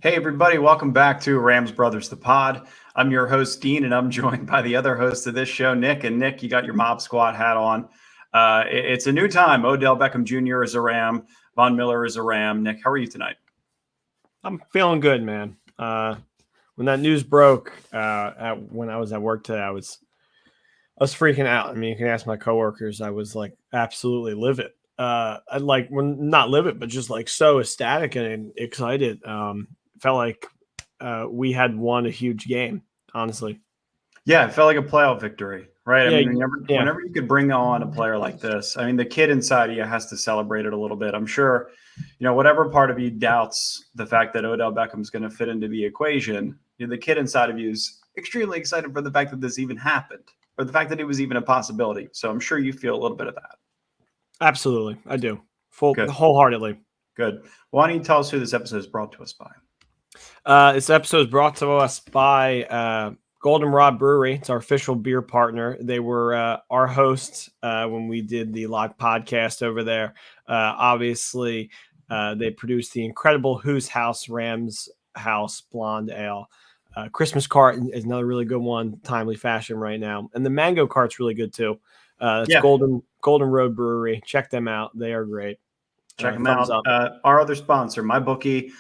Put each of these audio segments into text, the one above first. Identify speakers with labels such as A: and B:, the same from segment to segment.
A: Hey, everybody. Welcome back to Rams Brothers, the pod. I'm your host, Dean, and I'm joined by the other host of this show, Nick. And Nick, you got your Mob Squad hat on. It's a new time. Odell Beckham Jr. is a Ram. Von Miller is a Ram. Nick, how are you tonight?
B: I'm feeling good, man. When that news broke when I was at work today, I was freaking out. I mean, you can ask my coworkers. I was like absolutely livid. Not livid, but just like so ecstatic and excited. Felt like we had won a huge game, honestly.
A: Yeah, it felt like a playoff victory, right?
B: Yeah,
A: I mean, whenever you could bring on a player like this, I mean, the kid inside of you has to celebrate it a little bit. I'm sure, whatever part of you doubts the fact that Odell Beckham's going to fit into the equation, the kid inside of you is extremely excited for the fact that this even happened, or the fact that it was even a possibility. So I'm sure you feel a little bit of that.
B: Absolutely, I do.
A: Good.
B: Wholeheartedly.
A: Good. Why don't you tell us who this episode is brought to us by?
B: This episode is brought to us by Goldenrod Brewery. It's our official beer partner. They were our hosts when we did the live podcast over there. Obviously, they produced the incredible Whose House Rams House Blonde Ale. Christmas cart is another really good one, timely fashion right now. And the mango cart's really good too. It's Golden Road Brewery. Check them out. They are great.
A: Check them out. Our other sponsor, MyBookie.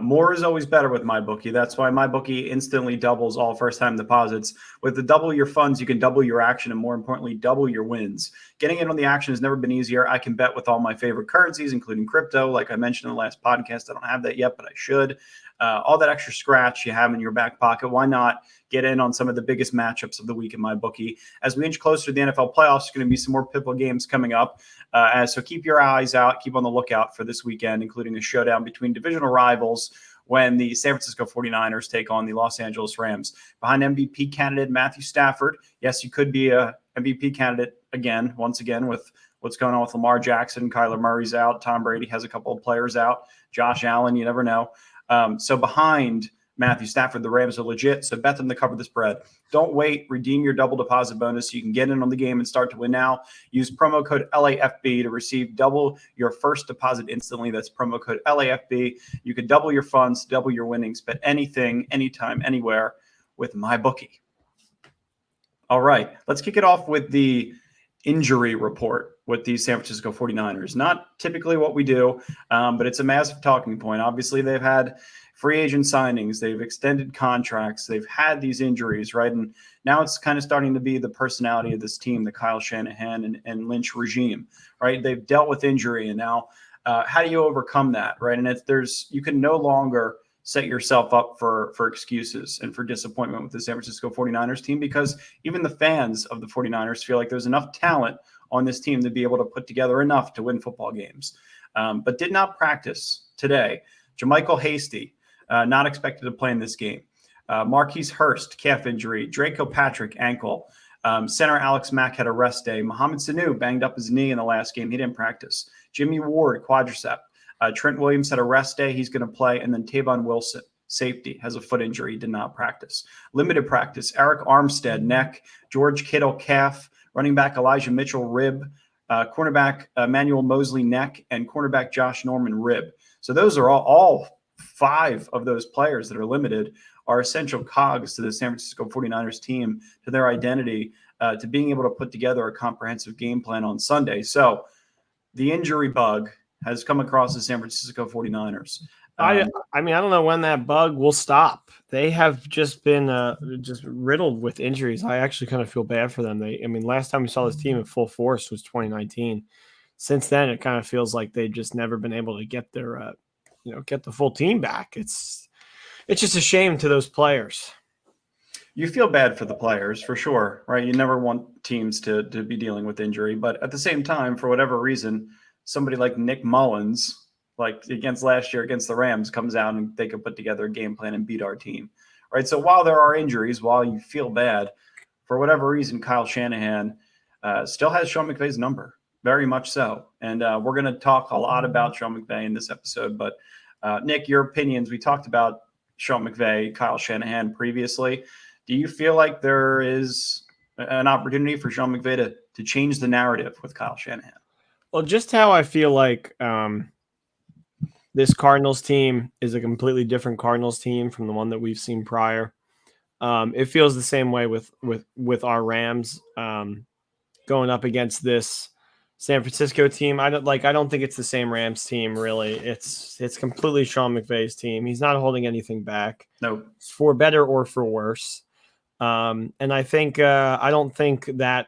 A: More is always better with MyBookie. That's why MyBookie instantly doubles all first-time deposits. With the double your funds, you can double your action and, more importantly, double your wins. Getting in on the action has never been easier. I can bet with all my favorite currencies, including crypto. Like I mentioned in the last podcast, I don't have that yet, but I should. All that extra scratch you have in your back pocket, why not get in on some of the biggest matchups of the week in MyBookie? As we inch closer to the NFL playoffs, there's going to be some more pivotal games coming up. So keep your eyes out, keep on the lookout for this weekend, including a showdown between divisional rivals when the San Francisco 49ers take on the Los Angeles Rams. Behind MVP candidate Matthew Stafford, yes, you could be a MVP candidate once again, with what's going on with Lamar Jackson. Kyler Murray's out. Tom Brady has a couple of players out. Josh Allen, you never know. So behind Matthew Stafford, the Rams are legit, so bet them to cover the spread. Don't wait. Redeem your double deposit bonus so you can get in on the game and start to win now. Use promo code LAFB to receive double your first deposit instantly. That's promo code LAFB. You can double your funds, double your winnings, bet anything, anytime, anywhere with MyBookie. All right, let's kick it off with the injury report with the San Francisco 49ers. Not typically what we do, but it's a massive talking point. Obviously, they've had free agent signings, they've extended contracts, they've had these injuries, right? And now it's kind of starting to be the personality of this team, the Kyle Shanahan and Lynch regime, right? They've dealt with injury, and now how do you overcome that, right? And you can no longer set yourself up for excuses and for disappointment with the San Francisco 49ers team, because even the fans of the 49ers feel like there's enough talent on this team to be able to put together enough to win football games, but did not practice today. JaMychal Hasty, not expected to play in this game. Marquise Hurst, calf injury. Draco Patrick, ankle. Center Alex Mack had a rest day. Mohamed Sanu banged up his knee in the last game. He didn't practice. Jimmy Ward, quadricep. Trent Williams had a rest day. He's going to play. And then Tavon Wilson, safety, has a foot injury. He did not practice. Limited practice. Eric Armstead, neck. George Kittle, calf. Running back Elijah Mitchell, rib. Cornerback Emmanuel Mosley, neck. And cornerback Josh Norman, rib. So those are all five of those players that are limited are essential cogs to the San Francisco 49ers team, to their identity, to being able to put together a comprehensive game plan on Sunday. So the injury bug has come across the San Francisco 49ers.
B: I mean, I don't know when that bug will stop. They have just been just riddled with injuries. I actually kind of feel bad for them. Last time we saw this team in full force was 2019. Since then, it kind of feels like they've just never been able to get their get the full team back. It's just a shame to those players.
A: You feel bad for the players, for sure, right? You never want teams to be dealing with injury, but at the same time, for whatever reason, somebody like Nick Mullins, like against last year against the Rams, comes out and they can put together a game plan and beat our team, right? So while there are injuries, while you feel bad, for whatever reason, Kyle Shanahan still has Sean McVay's number, very much so. And we're going to talk a lot about Sean McVay in this episode, but Nick, your opinions. We talked about Sean McVay, Kyle Shanahan previously. Do you feel like there is an opportunity for Sean McVay to change the narrative with Kyle Shanahan?
B: Well, just how I feel like this Cardinals team is a completely different Cardinals team from the one that we've seen prior. It feels the same way with our Rams going up against this San Francisco team. I don't think it's the same Rams team, really. It's completely Sean McVay's team. He's not holding anything back.
A: Nope.
B: For better or for worse. And I think I don't think that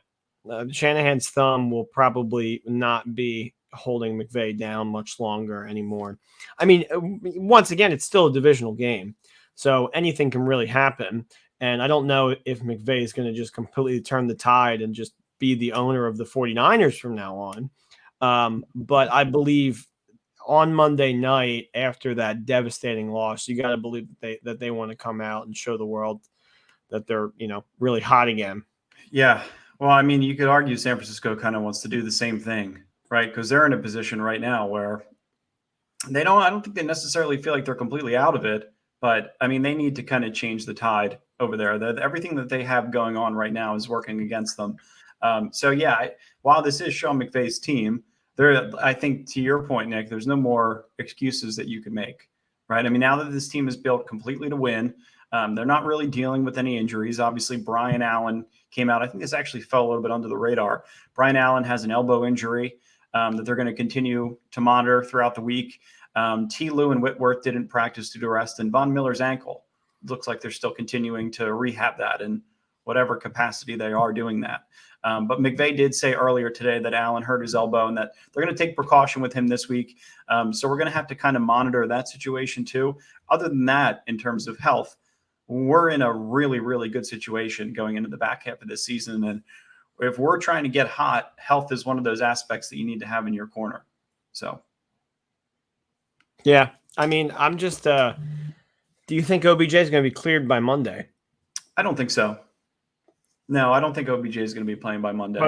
B: Shanahan's thumb will probably not be holding McVay down much longer anymore. I mean, once again, it's still a divisional game, so anything can really happen. And I don't know if McVay is going to just completely turn the tide and just be the owner of the 49ers from now on. But I believe on Monday night, after that devastating loss, you got to believe that they want to come out and show the world that they're, really hot again.
A: Yeah. Well, I mean, you could argue San Francisco kind of wants to do the same thing, right? Because they're in a position right now where I don't think they necessarily feel like they're completely out of it, but I mean, they need to kind of change the tide over there. Everything that they have going on right now is working against them. While this is Sean McVay's team, I think to your point, Nick, there's no more excuses that you can make, right? I mean, now that this team is built completely to win, they're not really dealing with any injuries. Obviously, Brian Allen came out. I think this actually fell a little bit under the radar. Brian Allen has an elbow injury that they're going to continue to monitor throughout the week. T. Lou and Whitworth didn't practice due to rest, and Von Miller's ankle looks like they're still continuing to rehab that in whatever capacity they are doing that. But McVay did say earlier today that Allen hurt his elbow and that they're going to take precaution with him this week. So we're going to have to kind of monitor that situation too. Other than that, in terms of health, we're in a really, really good situation going into the back half of this season. And if we're trying to get hot, health is one of those aspects that you need to have in your corner. So.
B: Yeah. I mean, I'm just, do you think OBJ is going to be cleared by Monday?
A: I don't think so. No, I don't think OBJ is going to be playing by Monday.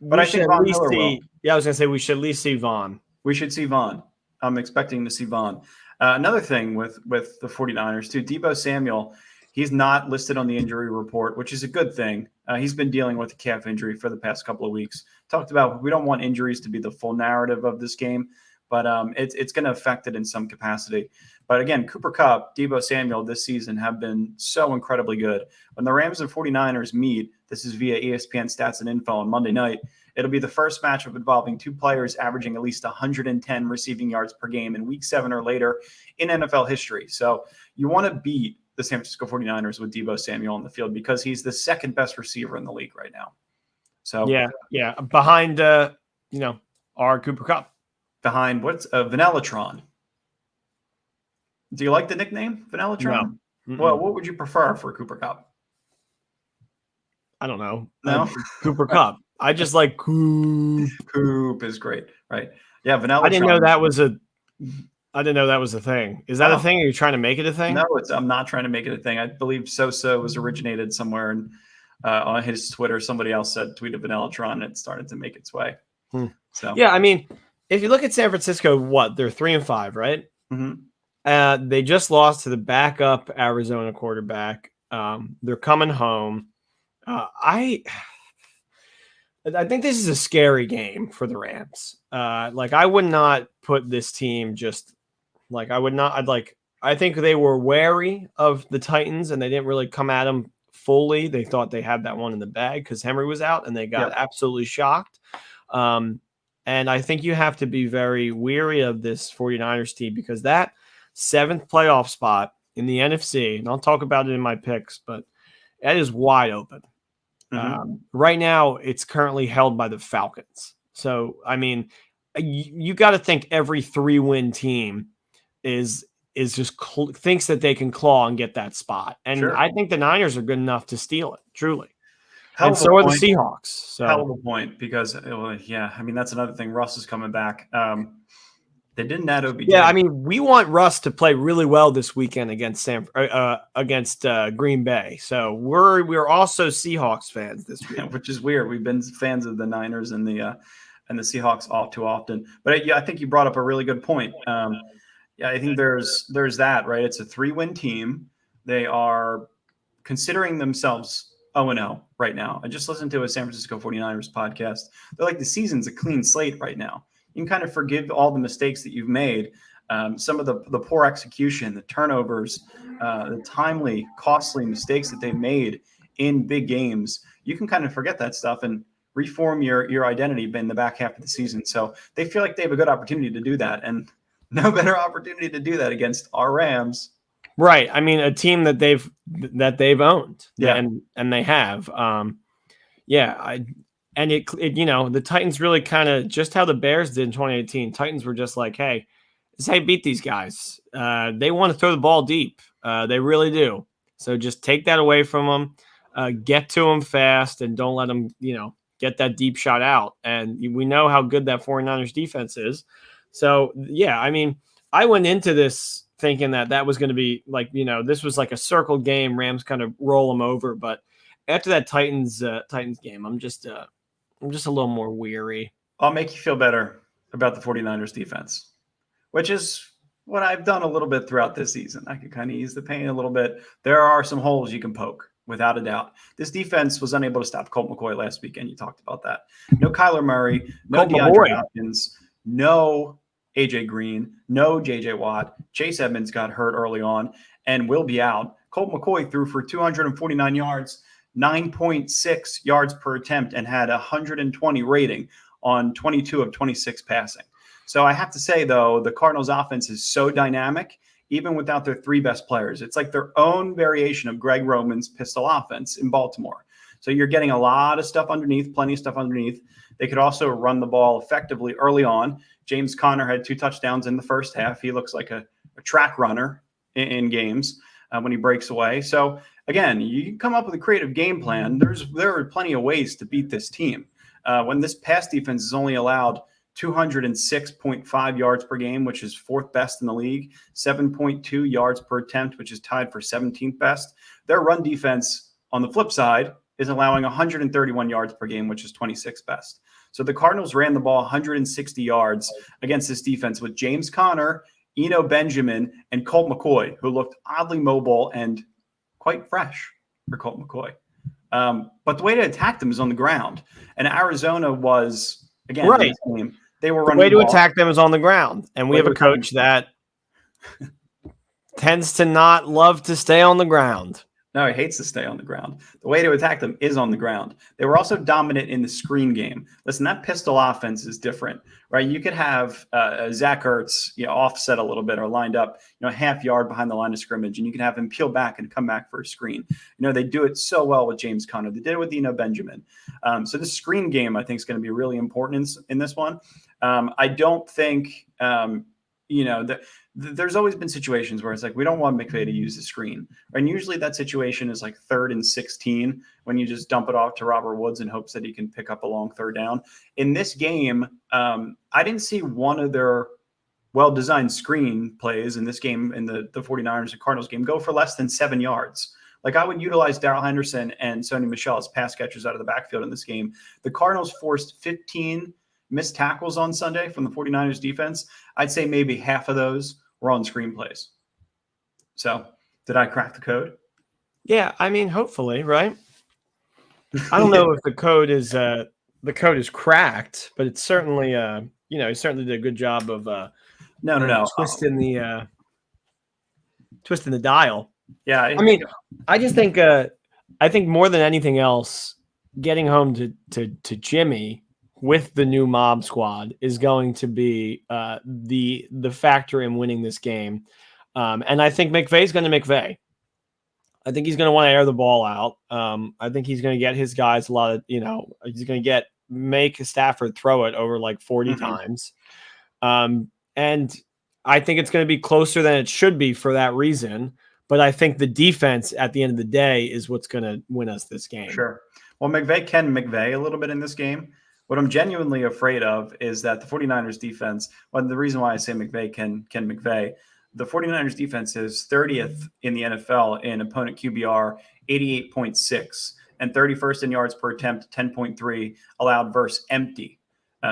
B: But I think Von Miller will. Yeah, I was going to say we should at least see Von.
A: We should see Von. I'm expecting to see Von. Another thing with the 49ers, too, Deebo Samuel, he's not listed on the injury report, which is a good thing. He's been dealing with a calf injury for the past couple of weeks. Talked about we don't want injuries to be the full narrative of this game, but it's going to affect it in some capacity. But again, Cooper Kupp, Deebo Samuel this season have been so incredibly good. When the Rams and 49ers meet, this is via ESPN Stats and Info on Monday night, it'll be the first matchup involving two players averaging at least 110 receiving yards per game in Week 7 or later in NFL history. So you want to beat the San Francisco 49ers with Deebo Samuel on the field because he's the second best receiver in the league right now. So
B: yeah, behind our Cooper Kupp.
A: Behind what's Vanellatron? Do you like the nickname Vanellatron?
B: No.
A: Well, what would you prefer for Cooper Kupp?
B: I don't know.
A: No,
B: Cooper Kupp. I just like Coop.
A: Coop is great, right? Yeah, Vanellatron.
B: I didn't know that was a thing. Is that a thing? Are you trying to make it a thing?
A: No, I'm not trying to make it a thing. I believe Sosa was originated somewhere, and on his Twitter, somebody else said tweeted Vanellatron, and it started to make its way. So
B: yeah, I mean, if you look at San Francisco, they're 3-5, right?
A: Mm-hmm.
B: They just lost to the backup Arizona quarterback. They're coming home. I think this is a scary game for the Rams. I would not put this team I think they were wary of the Titans and they didn't really come at them fully. They thought they had that one in the bag because Henry was out and they got absolutely shocked. And I think you have to be very weary of this 49ers team because that 7th playoff spot in the NFC, and I'll talk about it in my picks, but that is wide open. Right now, it's currently held by the Falcons. So, I mean, you got to think every 3-win team is just thinks that they can claw and get that spot. And I think the Niners are good enough to steal it, truly. And so are the Seahawks. So.
A: Hell of a point because, I mean, that's another thing. Russ is coming back. They didn't add OBJ.
B: Yeah, I mean, we want Russ to play really well this weekend against Green Bay. So we're also Seahawks fans this week,
A: which is weird. We've been fans of the Niners and the Seahawks all too often. But I think you brought up a really good point. I think there's that, right? It's a 3-win team. They are considering themselves 0-0 right now. I just listened to a San Francisco 49ers podcast. They're like, the season's a clean slate right now. You can kind of forgive all the mistakes that you've made. Some of the poor execution, the turnovers, the timely, costly mistakes that they've made in big games, you can kind of forget that stuff and reform your identity in the back half of the season. So they feel like they have a good opportunity to do that, and no better opportunity to do that against our Rams.
B: Right. I mean, a team that they've owned,
A: Yeah.
B: and they have. The Titans really kind of just how the Bears did in 2018. Titans were just like, hey, this is how you beat these guys. They want to throw the ball deep. They really do. So just take that away from them, get to them fast, and don't let them, get that deep shot out. And we know how good that 49ers defense is. So, yeah, I mean, I went into this thinking that was going to be like, this was like a circle game. Rams kind of roll them over. But after that Titans game, I'm just a little more weary.
A: I'll make you feel better about the 49ers defense, which is what I've done a little bit throughout this season. I can kind of ease the pain a little bit. There are some holes you can poke, without a doubt. This defense was unable to stop Colt McCoy last weekend. You talked about that. No Kyler Murray, no DeAndre Hopkins, no AJ Green, no JJ Watt. Chase Edmonds got hurt early on and will be out. Colt McCoy threw for 249 yards, 9.6 yards per attempt, and had 120 rating on 22 of 26 passing. So I have to say, though, the Cardinals offense is so dynamic, even without their three best players. It's like their own variation of Greg Roman's pistol offense in Baltimore. So you're getting a lot of stuff underneath, plenty of stuff underneath. They could also run the ball effectively early on. James Conner had 2 touchdowns in the first half. He looks like a track runner in games when he breaks away. So again, you can come up with a creative game plan. There are plenty of ways to beat this team. When this pass defense is only allowed 206.5 yards per game, which is 4th best in the league, 7.2 yards per attempt, which is tied for 17th best. Their run defense, on the flip side, is allowing 131 yards per game, which is 26th best. So the Cardinals ran the ball 160 yards against this defense with James Conner, Eno Benjamin, and Colt McCoy, who looked oddly mobile and quite fresh for Colt McCoy. But the way to attack them is on the ground. And Arizona was, again,
B: right.
A: in this game, they were running
B: the way
A: the
B: to
A: ball.
B: Attack them is on the ground. And we have a coach that tends to not love to stay on the ground.
A: No, he hates to stay on the ground. The way to attack them is on the ground. They were also dominant in the screen game. Listen, that pistol offense is different, right? You could have Zach Ertz, offset a little bit or lined up, half yard behind the line of scrimmage, and you can have him peel back and come back for a screen. They do it so well with James Conner. They did it with Eno Benjamin. So the screen game, I think, is going to be really important in this one. I don't think, there's always been situations where it's like, we don't want McVay to use the screen. And usually that situation is like 3rd and 16 when you just dump it off to Robert Woods in hopes that he can pick up a long 3rd down. In this game, I didn't see one of their well-designed screen plays in this game, in the 49ers and Cardinals game, go for less than 7 yards. Like, I would utilize Darrell Henderson and Sony Michel as pass catchers out of the backfield in this game. The Cardinals forced 15 missed tackles on Sunday from the 49ers defense. I'd say maybe half of those were on screenplays. So did I crack the code?
B: Yeah, I mean, hopefully, right? I don't know if the code is cracked, but it's certainly he certainly did a good job of twisting the dial.
A: Yeah,
B: I mean, I just think I think more than anything else, getting home to Jimmy with the new mob squad is going to be the factor in winning this game. And I think McVay's going to McVay. I think he's going to want to air the ball out. I think he's going to get his guys a lot of, he's going to make Stafford throw it over like 40 times. And I think it's going to be closer than it should be for that reason. But I think the defense at the end of the day is what's going to win us this game.
A: Sure. Well, McVay can McVay a little bit in this game. What I'm genuinely afraid of is that the 49ers defense, the reason why I say McVay can McVay, the 49ers defense is 30th in the NFL in opponent QBR, 88.6, and 31st in yards per attempt, 10.3 allowed versus empty.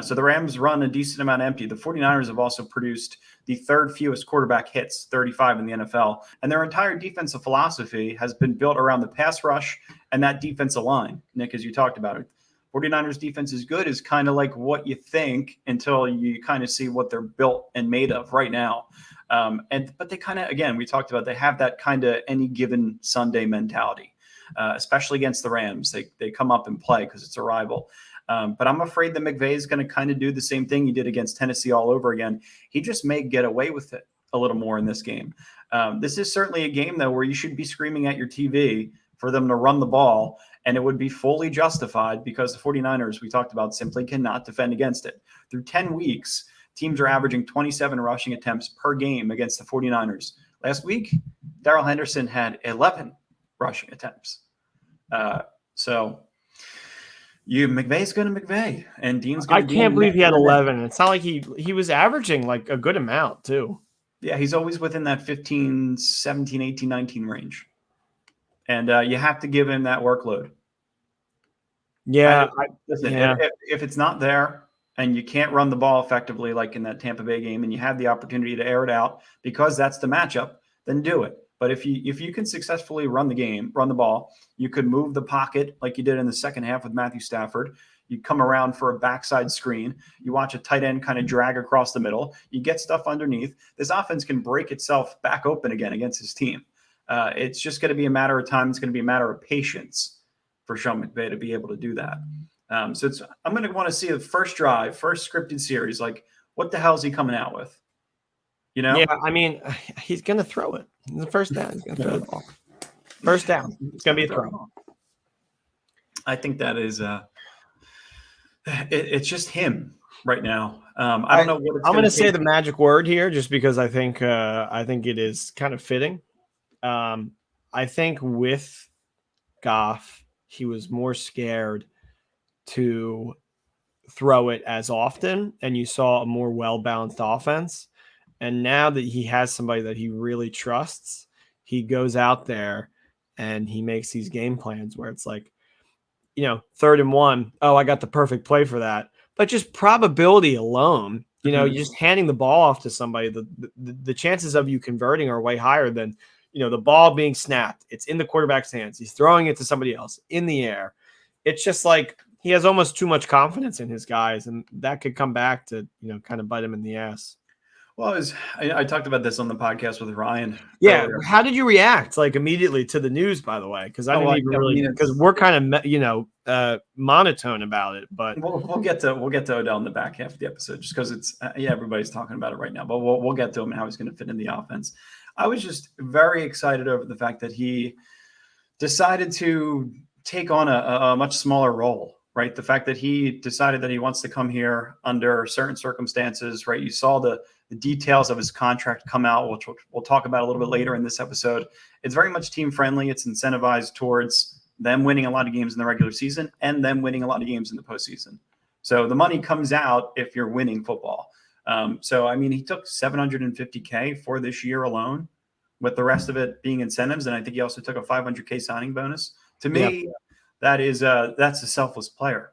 A: So the Rams run a decent amount empty. The 49ers have also produced the 3rd fewest quarterback hits, 35 in the NFL. And their entire defensive philosophy has been built around the pass rush and that defensive line. Nick, as you talked about it, 49ers defense is good is kind of like what you think until you kind of see what they're built and made of right now. But they kind of, again, we talked about, they have that kind of any given Sunday mentality, especially against the Rams. They come up and play because it's a rival. But I'm afraid that McVay is going to kind of do the same thing he did against Tennessee all over again. He just may get away with it a little more in this game. This is certainly a game, though, where you should be screaming at your TV for them to run the ball, and it would be fully justified because the 49ers, we talked about, simply cannot defend against it. Through 10 weeks, teams are averaging 27 rushing attempts per game against the 49ers. Last week, Darrell Henderson had 11 rushing attempts. McVay's going to McVay, and Dean's going to.
B: I can't believe he had 11. It's not like he was averaging like a good amount too.
A: Yeah, he's always within that 15, 17, 18, 19 range. And you have to give him that workload.
B: Yeah.
A: Listen, if it's not there and you can't run the ball effectively, like in that Tampa Bay game, and you have the opportunity to air it out because that's the matchup, then do it. But if you can successfully run the ball, you could move the pocket like you did in the second half with Matthew Stafford. You come around for a backside screen. You watch a tight end kind of drag across the middle. You get stuff underneath. This offense can break itself back open again against his team. It's just going to be a matter of time. It's going to be a matter of patience for Sean McVay to be able to do that. I'm going to want to see the first drive, first scripted series. Like, what the hell is he coming out with? You know?
B: Yeah, I mean, he's going to throw it. The first down, he's going to throw the ball. First down, it's going to be a throw.
A: I think that is it's just him right now. I don't know what it's
B: I'm going to say the magic word here just because I think it is kind of fitting. I think with Goff, he was more scared to throw it as often, and you saw a more well-balanced offense. And now that he has somebody that he really trusts, he goes out there and he makes these game plans where it's like, 3rd and 1. Oh, I got the perfect play for that. But just probability alone, you're just handing the ball off to somebody. The chances of you converting are way higher than, the ball being snapped. It's in the quarterback's hands. He's throwing it to somebody else in the air. It's just like he has almost too much confidence in his guys, and that could come back to, kind of bite him in the ass.
A: Well, I talked about this on the podcast with Ryan.
B: Yeah.
A: Earlier.
B: How did you react immediately to the news, by the way? Because I didn't even really, because we're kind of, monotone about it, but
A: we'll get to Odell in the back half of the episode just because it's, everybody's talking about it right now, but we'll get to him and how he's going to fit in the offense. I was just very excited over the fact that he decided to take on a much smaller role, right? The fact that he decided that he wants to come here under certain circumstances, right? You saw the details of his contract come out, which we'll talk about a little bit later in this episode. It's very much team friendly. It's incentivized towards them winning a lot of games in the regular season and them winning a lot of games in the postseason. So the money comes out if you're winning football. He took $750K for this year alone, with the rest of it being incentives. And I think he also took a $500K signing bonus. To me, that's a selfless player,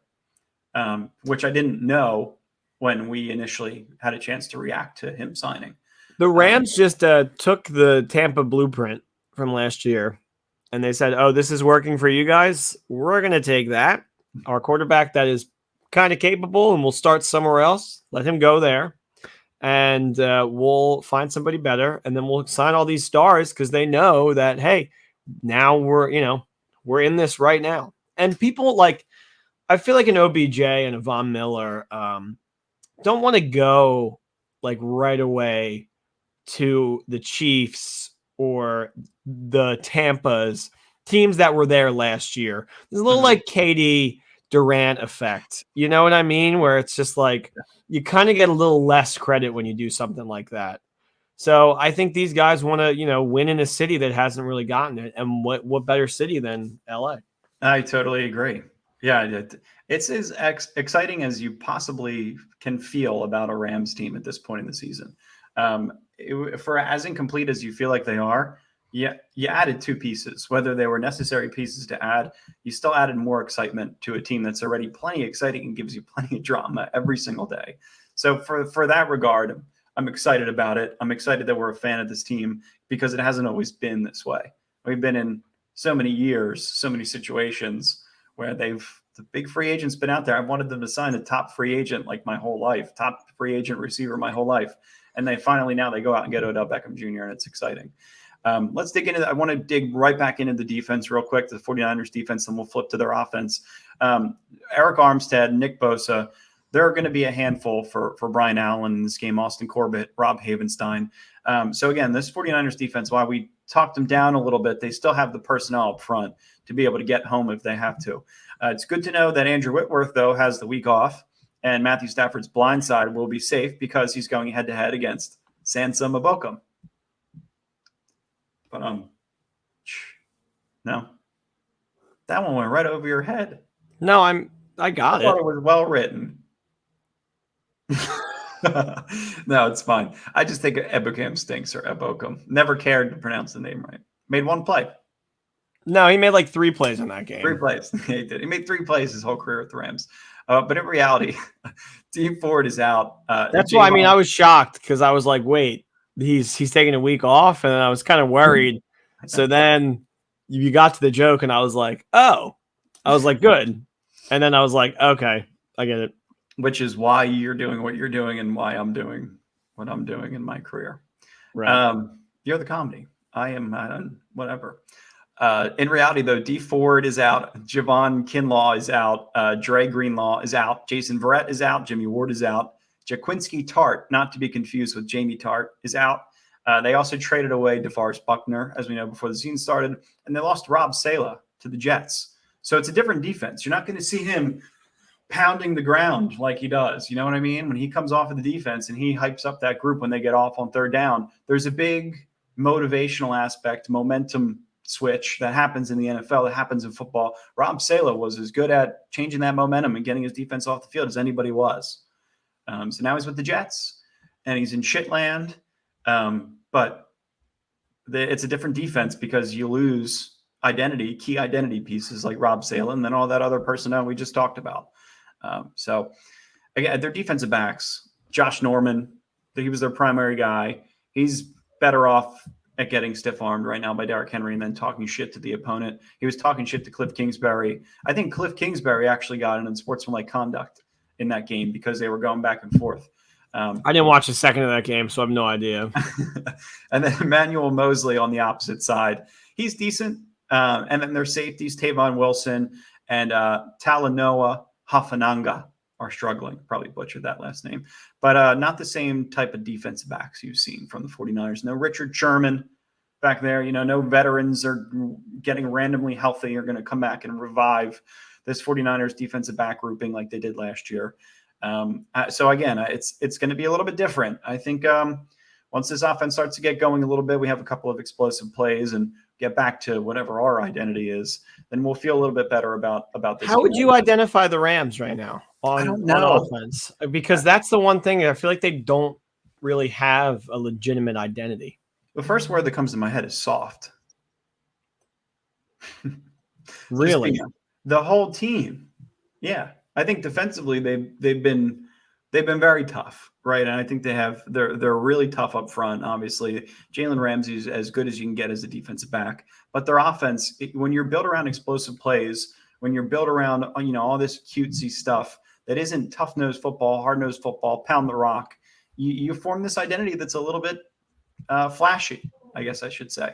A: which I didn't know when we initially had a chance to react to him signing.
B: The Rams just took the Tampa blueprint from last year, and they said, oh, this is working for you guys. We're going to take that. Our quarterback that is kind of capable, and we'll start somewhere else. Let him go there, and we'll find somebody better, and then we'll sign all these stars because they know that, hey, now we're in this right now. And people I feel like an OBJ and a Von Miller don't want to go right away to the Chiefs or the Tampas, teams that were there last year. There's a little KD Durant effect. You know what I mean? Where it's just you kind of get a little less credit when you do something like that. So I think these guys want to, win in a city that hasn't really gotten it. And what better city than LA? I
A: totally agree. Yeah, it's as exciting as you possibly can feel about a Rams team at this point in the season. For as incomplete as you feel like they are, you added two pieces. Whether they were necessary pieces to add, you still added more excitement to a team that's already plenty exciting and gives you plenty of drama every single day. So for that regard, I'm excited about it. I'm excited that we're a fan of this team because it hasn't always been this way. We've been in so many years, so many situations where they've The big free agent's been out there. I've wanted them to sign a top free agent like my whole life, top free agent receiver my whole life. And they finally now they go out and get Odell Beckham Jr. and it's exciting. Let's dig into that. I want to dig right back into the defense real quick, the 49ers defense, and we'll flip to their offense. Eric Armstead, Nick Bosa, they're going to be a handful for Brian Allen in this game, Austin Corbett, Rob Havenstein. So again, this 49ers defense, while we talked them down a little bit, they still have the personnel up front to be able to get home if they have to. It's good to know that Andrew Whitworth, though, has the week off, and Matthew Stafford's blind side will be safe because he's going head-to-head against Sansa Mabokam. But no, that one went right over your head.
B: No, I got
A: it. I thought it was well written. No, it's fine. I just think Ebokam stinks or Ebokam. Never cared to pronounce the name right. Made one play.
B: No, he made like 3 plays in that game.
A: 3 plays. He did. He made 3 plays his whole career with the Rams. But in reality, Dean Ford is out.
B: That's why I was shocked because I was like, wait, he's taking a week off, and I was kind of worried. So then you got to the joke, and I was like, oh. I was like, good. And then I was like, okay, I get it.
A: Which is why you're doing what you're doing and why I'm doing what I'm doing in my career.
B: Right.
A: You're the comedy. I am whatever. In reality, though, D Ford is out. Javon Kinlaw is out. Dre Greenlaw is out. Jason Verrett is out. Jimmy Ward is out. Jaquincy Tart, not to be confused with Jamie Tart, is out. They also traded away DeForest Buckner, as we know, before the season started. And they lost Rob Sala to the Jets. So it's a different defense. You're not going to see him pounding the ground like he does. You know what I mean? When he comes off of the defense and he hypes up that group when they get off on third down, there's a big motivational aspect, momentum switch that happens in the NFL, that happens in football. Rob Sala was as good at changing that momentum and getting his defense off the field as anybody was. So now he's with the Jets and he's in shitland. But it's a different defense because you lose key identity pieces like Rob Sala and then all that other personnel we just talked about. So again, their defensive backs, Josh Norman, he was their primary guy. He's better off at getting stiff-armed right now by Derrick Henry and then talking shit to the opponent. He was talking shit to Cliff Kingsbury. I think Cliff Kingsbury actually got an unsportsmanlike conduct in that game because they were going back and forth.
B: I didn't watch a second of that game, so I have no idea.
A: And then Emmanuel Mosley on the opposite side. He's decent. And then their safeties, Tavon Wilson and Talanoa Hafananga are struggling. Probably butchered that last name. But not the same type of defensive backs you've seen from the 49ers. No Richard Sherman back there. No veterans are getting randomly healthy are going to come back and revive this 49ers defensive back grouping like they did last year. So again, it's going to be a little bit different. I think once this offense starts to get going a little bit, we have a couple of explosive plays and get back to whatever our identity is, then we'll feel a little bit better about this.
B: How would you identify the Rams right now on offense? Because that's the one thing I feel like they don't really have a legitimate identity.
A: The first word that comes to my head is soft.
B: Really?
A: The whole team. Yeah. I think defensively they've been very tough, right? And I think they're really tough up front. Obviously, Jalen Ramsey's as good as you can get as a defensive back, but their offense, when you're built around explosive plays, when you're built around all this cutesy stuff that isn't tough-nosed football, hard-nosed football, pound the rock, you form this identity that's a little bit flashy, I guess I should say.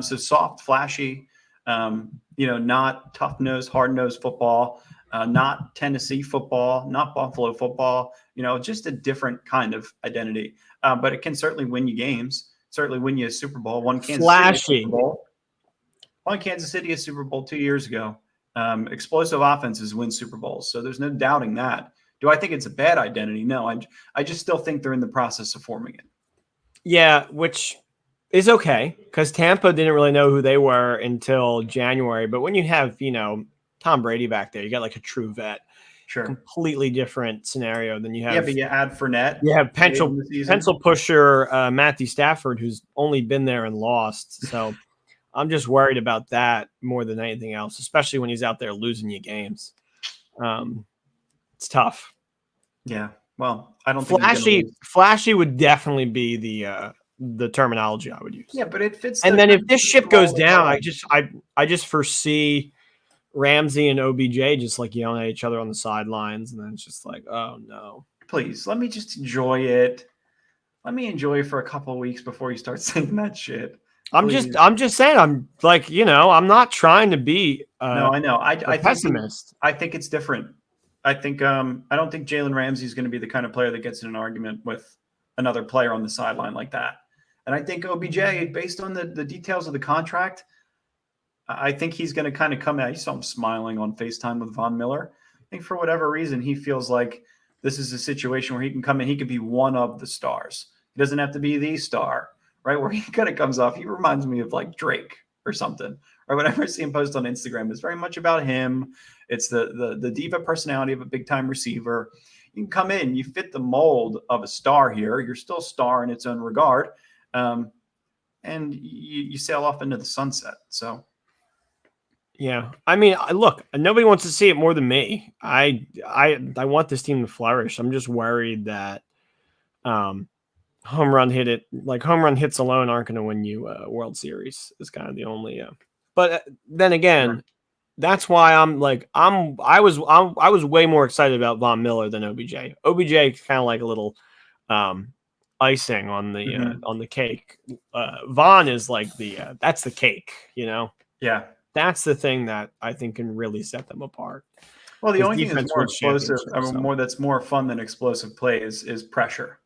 A: So soft, flashy, not tough-nosed, hard-nosed football. Not Tennessee football, not Buffalo football, just a different kind of identity. But it can certainly win you games, certainly win you a Super Bowl. Won Kansas City a Super Bowl 2 years ago. Explosive offenses win Super Bowls, so there's no doubting that. Do I think it's a bad identity? No, I just still think they're in the process of forming it.
B: Yeah, which is okay because Tampa didn't really know who they were until January. But when you have, Tom Brady back there, you got like a true vet.
A: Sure.
B: Completely different scenario than you have.
A: Yeah, but you add Fournette.
B: You have pencil pusher Matthew Stafford, who's only been there and lost. So I'm just worried about that more than anything else, especially when he's out there losing you games. It's tough.
A: Yeah. Well, I don't
B: think flashy would definitely be the terminology I would use.
A: Yeah, but it fits.
B: And then if this ship goes down, I just foresee Ramsey and OBJ just like yelling at each other on the sidelines, and then it's just like, oh no.
A: Please let me just enjoy it. Let me enjoy it for a couple of weeks before you start saying that shit.
B: I'm just saying, I'm like, I'm not trying to be
A: No, I know. I think
B: pessimist.
A: I think it's different. I think I don't think Jalen Ramsey is going to be the kind of player that gets in an argument with another player on the sideline like that. And I think OBJ, based on the details of the contract, I think he's going to kind of come out. You saw him smiling on FaceTime with Von Miller. I think for whatever reason, he feels like this is a situation where he can come in. He could be one of the stars. He doesn't have to be the star, right? Where he kind of comes off. He reminds me of like Drake or something. Or whenever I see him post on Instagram, it's very much about him. It's the diva personality of a big time receiver. You can come in, you fit the mold of a star here. You're still a star in its own regard, and you sail off into the sunset. So.
B: Yeah, I mean, look, nobody wants to see it more than me. I want this team to flourish. I'm just worried that home run hits alone aren't going to win you a World Series. Is kind of the only. But then again, that's why I was way more excited about Von Miller than OBJ. OBJ is kind of like a little icing on the cake. Von is like that's the cake,
A: Yeah.
B: That's the thing that I think can really set them apart.
A: Well, the only thing that's more explosive, that's more fun than explosive plays is pressure,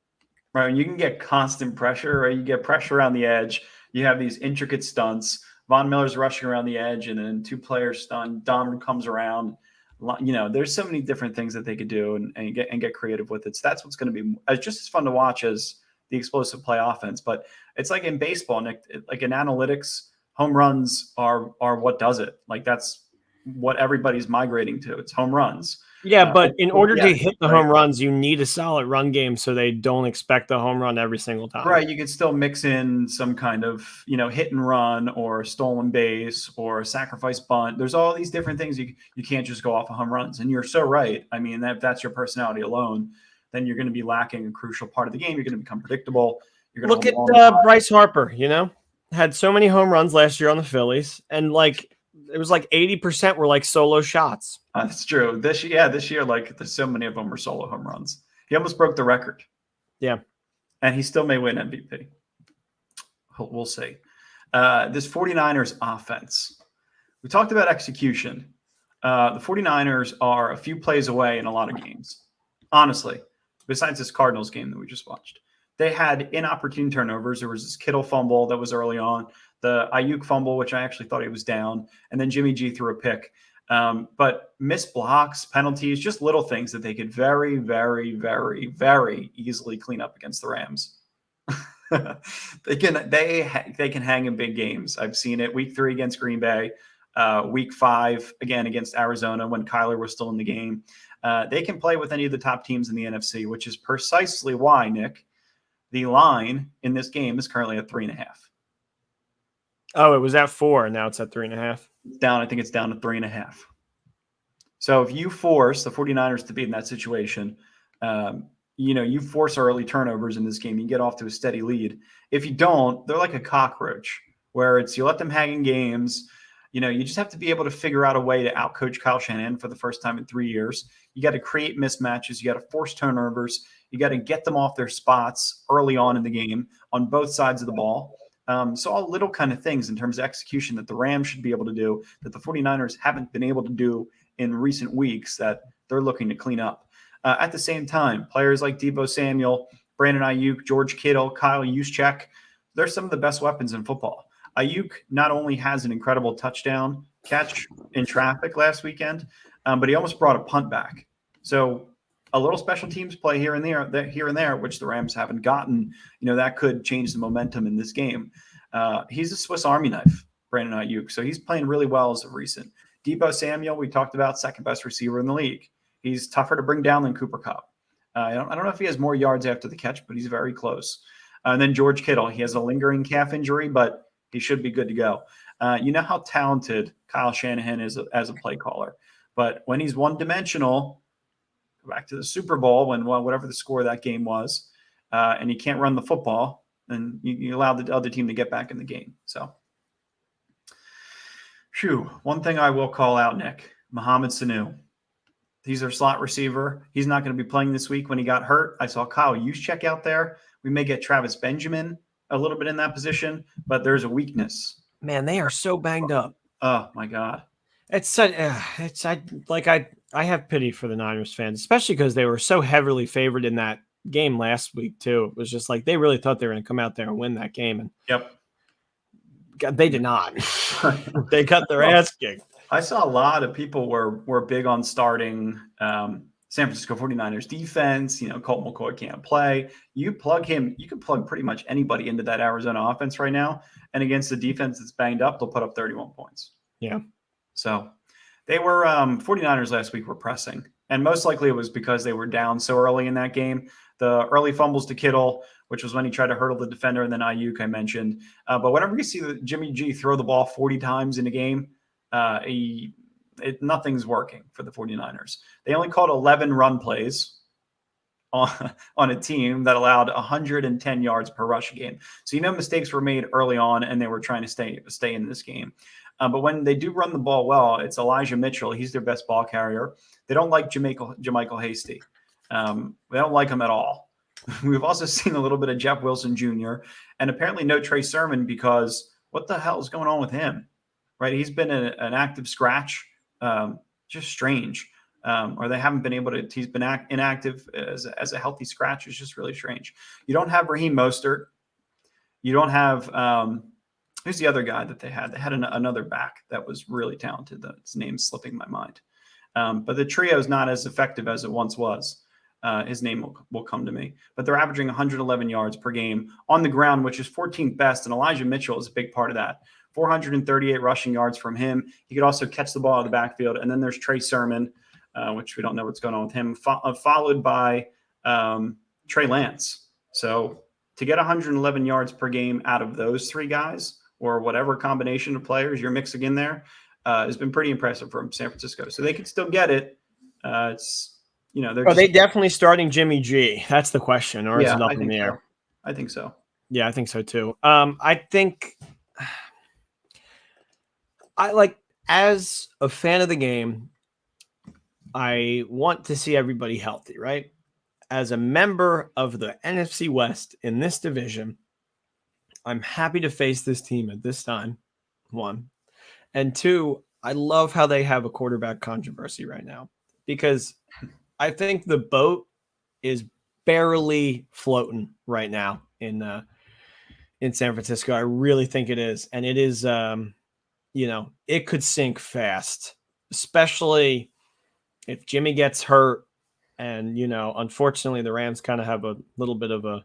A: right? When you can get constant pressure, right? You get pressure around the edge. You have these intricate stunts. Von Miller's rushing around the edge, and then two players stun. Don comes around. There's so many different things that they could do and get creative with it. So that's what's going to be just as fun to watch as the explosive play offense. But it's like in baseball, Nick, like in analytics, home runs are what does it. Like that's what everybody's migrating to. It's home runs.
B: Yeah, but in order to hit the home runs, you need a solid run game so they don't expect the home run every single time.
A: Right. You could still mix in some kind of, hit and run or stolen base or sacrifice bunt. There's all these different things. You can't just go off of home runs. And you're so right. I mean, if that's your personality alone, then you're going to be lacking a crucial part of the game. You're going to become predictable. You're going
B: to look at Bryce Harper, had so many home runs last year on the Phillies, and it was like 80% were like solo shots.
A: That's true. This year, like there's so many of them were solo home runs. He almost broke the record.
B: Yeah.
A: And he still may win MVP. We'll see. This 49ers offense. We talked about execution. The 49ers are a few plays away in a lot of games. Honestly, besides this Cardinals game that we just watched. They had inopportune turnovers. There was this Kittle fumble that was early on, the Ayuk fumble, which I actually thought he was down, and then Jimmy G threw a pick. But missed blocks, penalties, just little things that they could very, very, very, very easily clean up against the Rams. They can hang in big games. I've seen it. Week 3 against Green Bay, Week 5 again against Arizona when Kyler was still in the game. They can play with any of the top teams in the NFC, which is precisely why, Nick, the line in this game is currently at 3.5.
B: Oh, it was at 4, and now it's at 3.5.
A: Down. I think it's down to 3.5. So if you force the 49ers to be in that situation, you force early turnovers in this game, you get off to a steady lead. If you don't, they're like a cockroach, where it's you let them hang in games. You just have to be able to figure out a way to outcoach Kyle Shanahan for the first time in 3 years. You got to create mismatches. You got to force turnovers. You got to get them off their spots early on in the game on both sides of the ball. So all little kind of things in terms of execution that the Rams should be able to do that the 49ers haven't been able to do in recent weeks that they're looking to clean up. At the same time, players like Deebo Samuel, Brandon Ayuk, George Kittle, Kyle Juszczyk, they're some of the best weapons in football. Ayuk not only has an incredible touchdown catch in traffic last weekend, but he almost brought a punt back. So a little special teams play here and there, which the Rams haven't gotten, that could change the momentum in this game. He's a Swiss Army knife, Brandon Ayuk. So he's playing really well as of recent. Deebo Samuel, we talked about, second best receiver in the league. He's tougher to bring down than Cooper Kupp. I don't know if he has more yards after the catch, but he's very close. And then George Kittle, he has a lingering calf injury, but he should be good to go. You know how talented Kyle Shanahan is as a play caller. But when he's one-dimensional, go back to the Super Bowl, whatever the score of that game was, and you can't run the football, then you allow the other team to get back in the game. So Phew. One thing I will call out, Nick, Mohamed Sanu. He's our slot receiver. He's not going to be playing this week. When he got hurt, I saw Kyle Juszczyk out there. We may get Travis Benjamin a little bit in that position, but there's a weakness.
B: Man, they are so banged up.
A: Oh my God.
B: I have pity for the Niners fans, especially because they were so heavily favored in that game last week too. It was just like they really thought they were going to come out there and win that game, and God, they did not. They got their ass kicked.
A: I saw a lot of people were big on starting San Francisco 49ers defense. Colt McCoy can't play. You plug him, you can plug pretty much anybody into that Arizona offense right now. And against the defense that's banged up, they'll put up 31 points.
B: Yeah.
A: So they were 49ers last week were pressing. And most likely it was because they were down so early in that game. The early fumbles to Kittle, which was when he tried to hurdle the defender, and then Ayuk I mentioned. But whenever you see Jimmy G throw the ball 40 times in a game, nothing's working for the 49ers. They only called 11 run plays on a team that allowed 110 yards per rush game. So mistakes were made early on, and they were trying to stay in this game. But when they do run the ball well, it's Elijah Mitchell. He's their best ball carrier. They don't like JaMycal Hasty. They don't like him at all. We've also seen a little bit of Jeff Wilson Jr. and apparently no Trey Sermon, because what the hell is going on with him? Right? He's been an active scratch. Just strange. Or they haven't been able to. He's been inactive as a healthy scratch. It's just really strange. You don't have Raheem Mostert. You don't have who's the other guy that they had? They had another back that was really talented. His name's slipping my mind. But the trio is not as effective as it once was. His name will come to me. But they're averaging 111 yards per game on the ground, which is 14th best. And Elijah Mitchell is a big part of that. 438 rushing yards from him. He could also catch the ball out of the backfield. And then there's Trey Sermon, which we don't know what's going on with him, followed by Trey Lance. So to get 111 yards per game out of those three guys, or whatever combination of players you're mixing in there, has been pretty impressive from San Francisco. So they could still get it. Are
B: they definitely starting Jimmy G? That's the question, or is it up in the air?
A: I think so.
B: Yeah, I think so too. I think as a fan of the game, I want to see everybody healthy, right? As a member of the NFC West in this division, I'm happy to face this team at this time, one. And two, I love how they have a quarterback controversy right now, because I think the boat is barely floating right now in San Francisco. I really think it is. And it is, it could sink fast, especially if Jimmy gets hurt. And, unfortunately, the Rams kind of have a little bit of a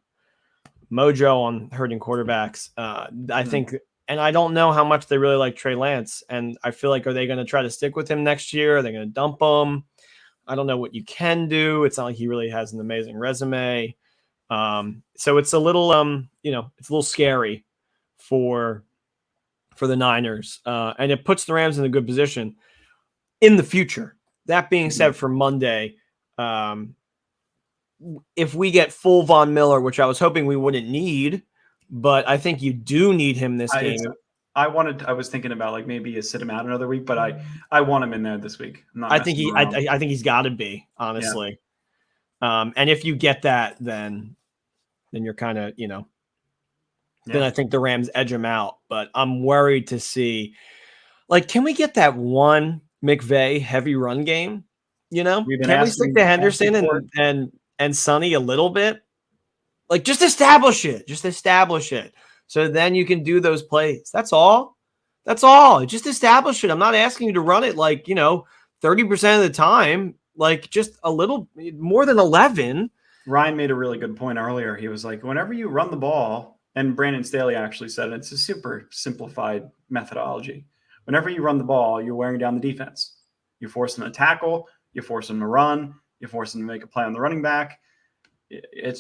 B: mojo on hurting quarterbacks. I think, and I don't know how much they really like Trey Lance. And I feel like, are they going to try to stick with him next year? Are they going to dump him? I don't know what you can do. It's not like he really has an amazing resume. So it's a little, it's a little scary for the Niners. And it puts the Rams in a good position in the future. That being said, for Monday, if we get full Von Miller, which I was hoping we wouldn't need, but I think you do need him this game.
A: I was thinking about maybe you sit him out another week, but I want him in there this week.
B: I think he's got to be, honestly. Yeah. And if you get that, then you're kind of, then I think the Rams edge him out. But I'm worried to see, can we get that one McVay heavy run game? Can we stick to Henderson and Sonny a little bit? Just establish it. So then you can do those plays. That's all. Just establish it. I'm not asking you to run it 30% of the time, just a little more than 11.
A: Ryan made a really good point earlier. He was like, whenever you run the ball, and Brandon Staley actually said it, it's a super simplified methodology. Whenever you run the ball, you're wearing down the defense. You force them to tackle, you force them to run, you force them to make a play on the running back.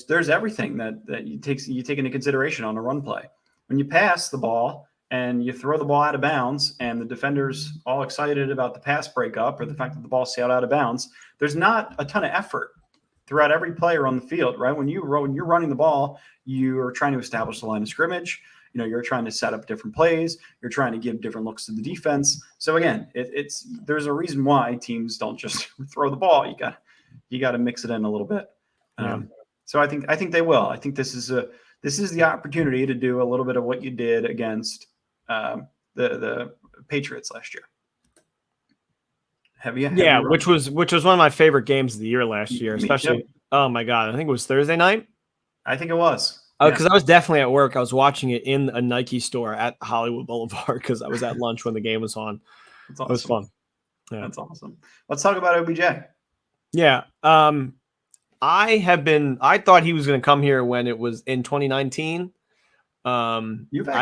A: There's everything that you take into consideration on a run play. When you pass the ball and you throw the ball out of bounds and the defender's all excited about the pass breakup or the fact that the ball sailed out of bounds, there's not a ton of effort throughout every player on the field, right? When you're running the ball, you're trying to establish the line of scrimmage. You're trying to set up different plays. You're trying to give different looks to the defense. So again, there's a reason why teams don't just throw the ball. You got to mix it in a little bit. So I think they will. I think this is the opportunity to do a little bit of what you did against the Patriots last year.
B: Which was one of my favorite games of the year last year, especially. Oh my God, I think it was Thursday night.
A: I think it was.
B: Oh, because I was definitely at work. I was watching it in a Nike store at Hollywood Boulevard because I was at lunch when the game was on.
A: That's awesome.
B: It was fun. Yeah.
A: That's awesome. Let's talk about OBJ.
B: Yeah. I thought he was going to come here when it was in 2019. I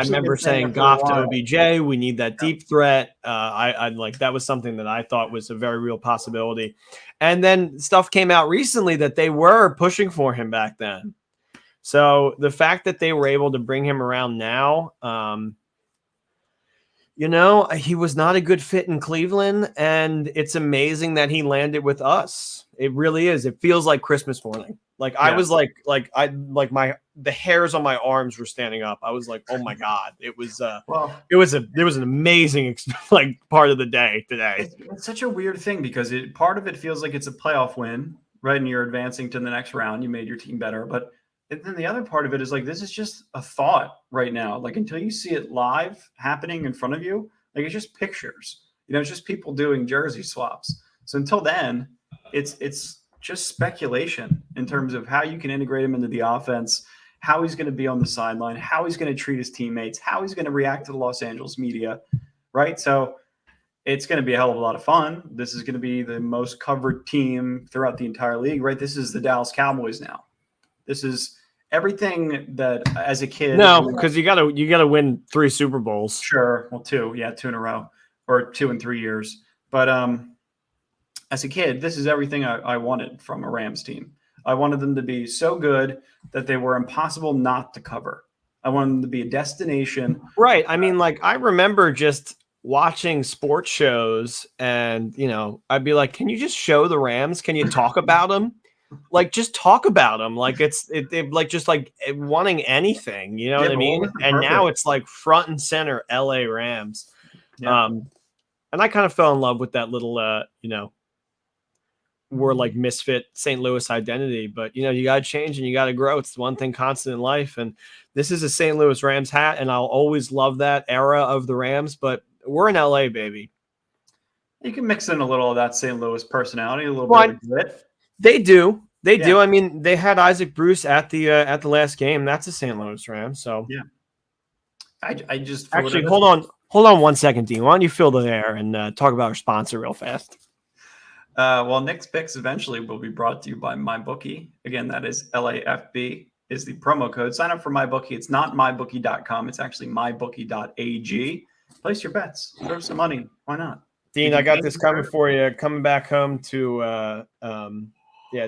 B: remember saying Goff to OBJ, we need that deep threat. I like that was something that I thought was a very real possibility. And then stuff came out recently that they were pushing for him back then. So the fact that they were able to bring him around now, he was not a good fit in Cleveland, and it's amazing that he landed with us. It really is. It feels like Christmas morning. Like I was the hairs on my arms were standing up. I was like, oh my God. It was it was an amazing part of the day today.
A: It's such a weird thing because part of it feels like it's a playoff win, right? And you're advancing to the next round. You made your team better, but then the other part of it is like, this is just a thought right now. Like until you see it live happening in front of you, like it's just pictures, it's just people doing jersey swaps. So until then, it's just speculation in terms of how you can integrate him into the offense, how he's going to be on the sideline, how he's going to treat his teammates, how he's going to react to the Los Angeles media, right? So it's going to be a hell of a lot of fun. This is going to be the most covered team throughout the entire league, right? This is the Dallas Cowboys now. This is everything that as a kid.
B: No, because you gotta win 3 Super Bowls.
A: Sure. Well, 2 in a row, or 2 in 3 years. But as a kid, this is everything I wanted from a Rams team. I wanted them to be so good that they were impossible not to cover. I wanted them to be a destination.
B: Right. I mean, I remember just watching sports shows and, I'd be like, can you just show the Rams? Can you talk about them? Just talk about them. Just wanting anything, what I mean? And now it's front and center LA Rams. Yeah. And I kind of fell in love with that little, we're misfit St. Louis identity, but you got to change and you got to grow. It's one thing constant in life. And this is a St. Louis Rams hat. And I'll always love that era of the Rams, but we're in LA, baby.
A: You can mix in a little of that St. Louis personality, a little bit of grit.
B: They do. They do. I mean, they had Isaac Bruce at the last game. That's a St. Louis Rams. So
A: yeah. I just
B: actually hold on 1 second, Dean. Why don't you fill the air and talk about our sponsor real fast?
A: Well, Nick's picks eventually will be brought to you by MyBookie. Again, that is LAFB is the promo code. Sign up for MyBookie. It's not mybookie.com. It's actually mybookie.ag. Place your bets. Throw some money. Why not?
B: Dean, I got this coming for you. Coming back home to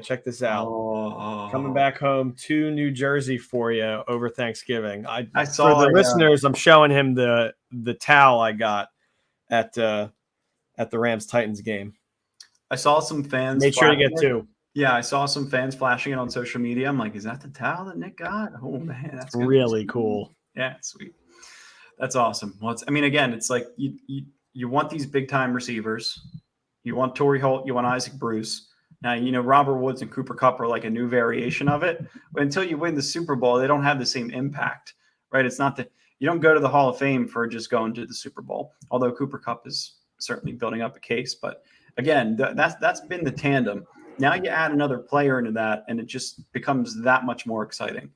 B: check this out. Coming back home to New Jersey for you over Thanksgiving. I saw for the listeners, I'm showing him the towel I got at the Rams Titans game.
A: I saw some fans.
B: Made sure to get 2.
A: Yeah, I saw some fans flashing it on social media. I'm like, is that the towel that Nick got? Oh man, that's
B: really cool.
A: Yeah, sweet. That's awesome. Well, again, it's like you want these big time receivers. You want Torrey Holt. You want Isaac Bruce. Now, Robert Woods and Cooper Kupp are like a new variation of it. But until you win the Super Bowl, they don't have the same impact, right? It's not that you don't go to the Hall of Fame for just going to the Super Bowl, although Cooper Kupp is certainly building up a case. But again, that's been the tandem. Now you add another player into that, and it just becomes that much more exciting.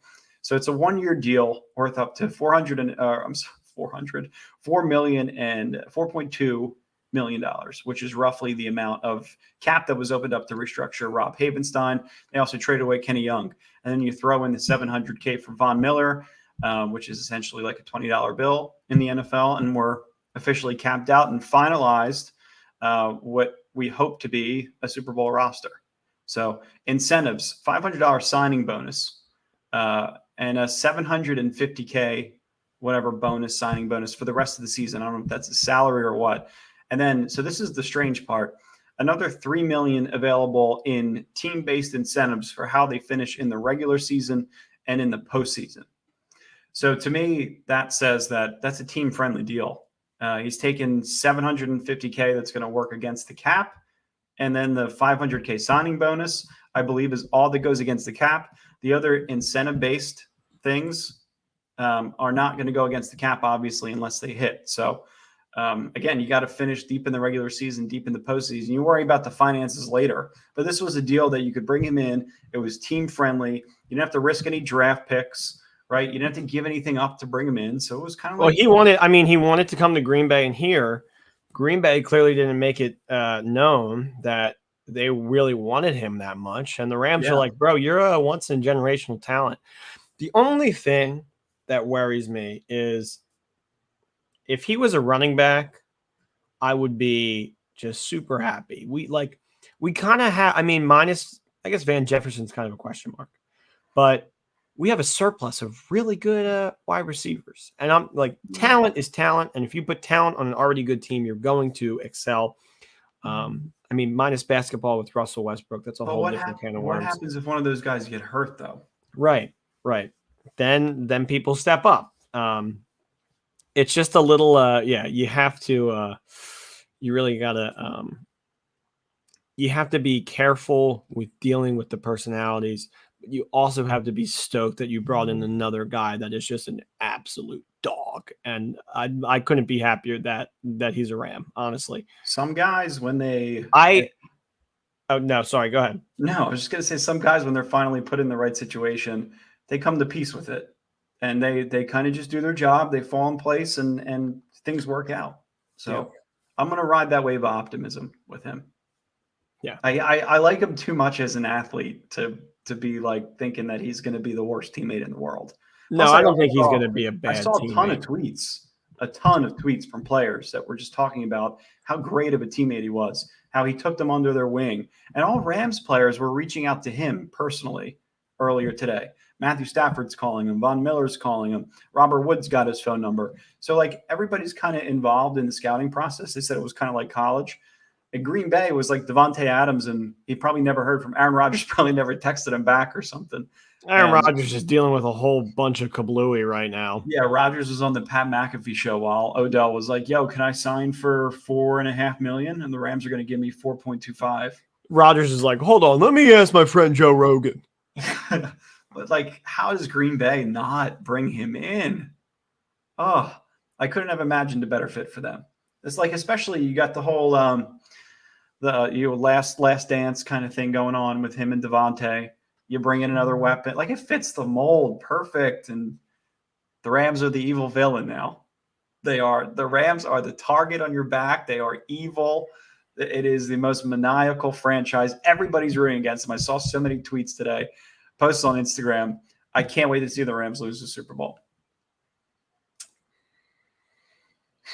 A: So it's a 1-year deal worth up to $4.2 million, which is roughly the amount of cap that was opened up to restructure Rob Havenstein. They also traded away Kenny Young. And then you throw in the $700K for Von Miller, which is essentially like a $20 bill in the NFL. And we're officially capped out and finalized what we hope to be a Super Bowl roster. So incentives, $500 signing bonus, and a $750K whatever bonus, signing bonus for the rest of the season. I don't know if that's a salary or what. And then, so this is the strange part, another $3 million available in team-based incentives for how they finish in the regular season and in the postseason. So to me, that says that that's a team-friendly deal. He's taken $750K that's going to work against the cap, and then the $500K signing bonus, I believe, is all that goes against the cap. The other incentive-based things are not going to go against the cap, obviously, unless they hit. So again, you got to finish deep in the regular season, deep in the postseason. You worry about the finances later. But this was a deal that you could bring him in. It was team-friendly. You didn't have to risk any draft picks. Right, you didn't have to give anything up to bring him in, so it was kind of like.
B: Well, he wanted to come to Green Bay, and here, Green Bay clearly didn't make it known that they really wanted him that much, and the Rams are like, "Bro, you're a once in generational talent." The only thing that worries me is if he was a running back, I would be just super happy. We kind of have, minus I guess Van Jefferson's kind of a question mark, but we have a surplus of really good wide receivers. And I'm like, talent is talent. And if you put talent on an already good team, you're going to excel. Minus basketball with Russell Westbrook. That's a whole different can of worms.
A: What happens if one of those guys get hurt, though?
B: Right. Then people step up. It's just a little, you have to, you really got to, you have to be careful with dealing with the personalities. You also have to be stoked that you brought in another guy that is just an absolute dog. And I couldn't be happier that he's a Ram, honestly.
A: Some guys, when
B: oh, no, sorry, go ahead.
A: No, I was just going to say some guys, when they're finally put in the right situation, they come to peace with it. And they kind of just do their job. They fall in place and things work out. So I'm going to ride that wave of optimism with him.
B: Yeah.
A: I like him too much as an athlete to be like thinking that he's going to be the worst teammate in the world.
B: No, I don't think he's going to be a bad teammate. I saw
A: a ton of tweets from players that were just talking about how great of a teammate he was, how he took them under their wing. And all Rams players were reaching out to him personally earlier today. Matthew Stafford's calling him. Von Miller's calling him. Robert Woods got his phone number. So, everybody's kind of involved in the scouting process. They said it was kind of like college. At Green Bay, it was like Devontae Adams, and he probably never heard from Aaron Rodgers, probably never texted him back or something.
B: Aaron Rodgers is dealing with a whole bunch of kablooey right now.
A: Yeah, Rodgers was on the Pat McAfee show while Odell was like, yo, can I sign for $4.5 million? And the Rams are going to give me 4.25.
B: Rodgers is like, hold on, let me ask my friend Joe Rogan.
A: But how does Green Bay not bring him in? Oh, I couldn't have imagined a better fit for them. It's especially you got the whole last dance kind of thing going on with him and Devontae. You bring in another weapon. It fits the mold perfect. And the Rams are the evil villain now. They are. The Rams are the target on your back. They are evil. It is the most maniacal franchise. Everybody's rooting against them. I saw so many tweets today. Posts on Instagram. I can't wait to see the Rams lose the Super Bowl.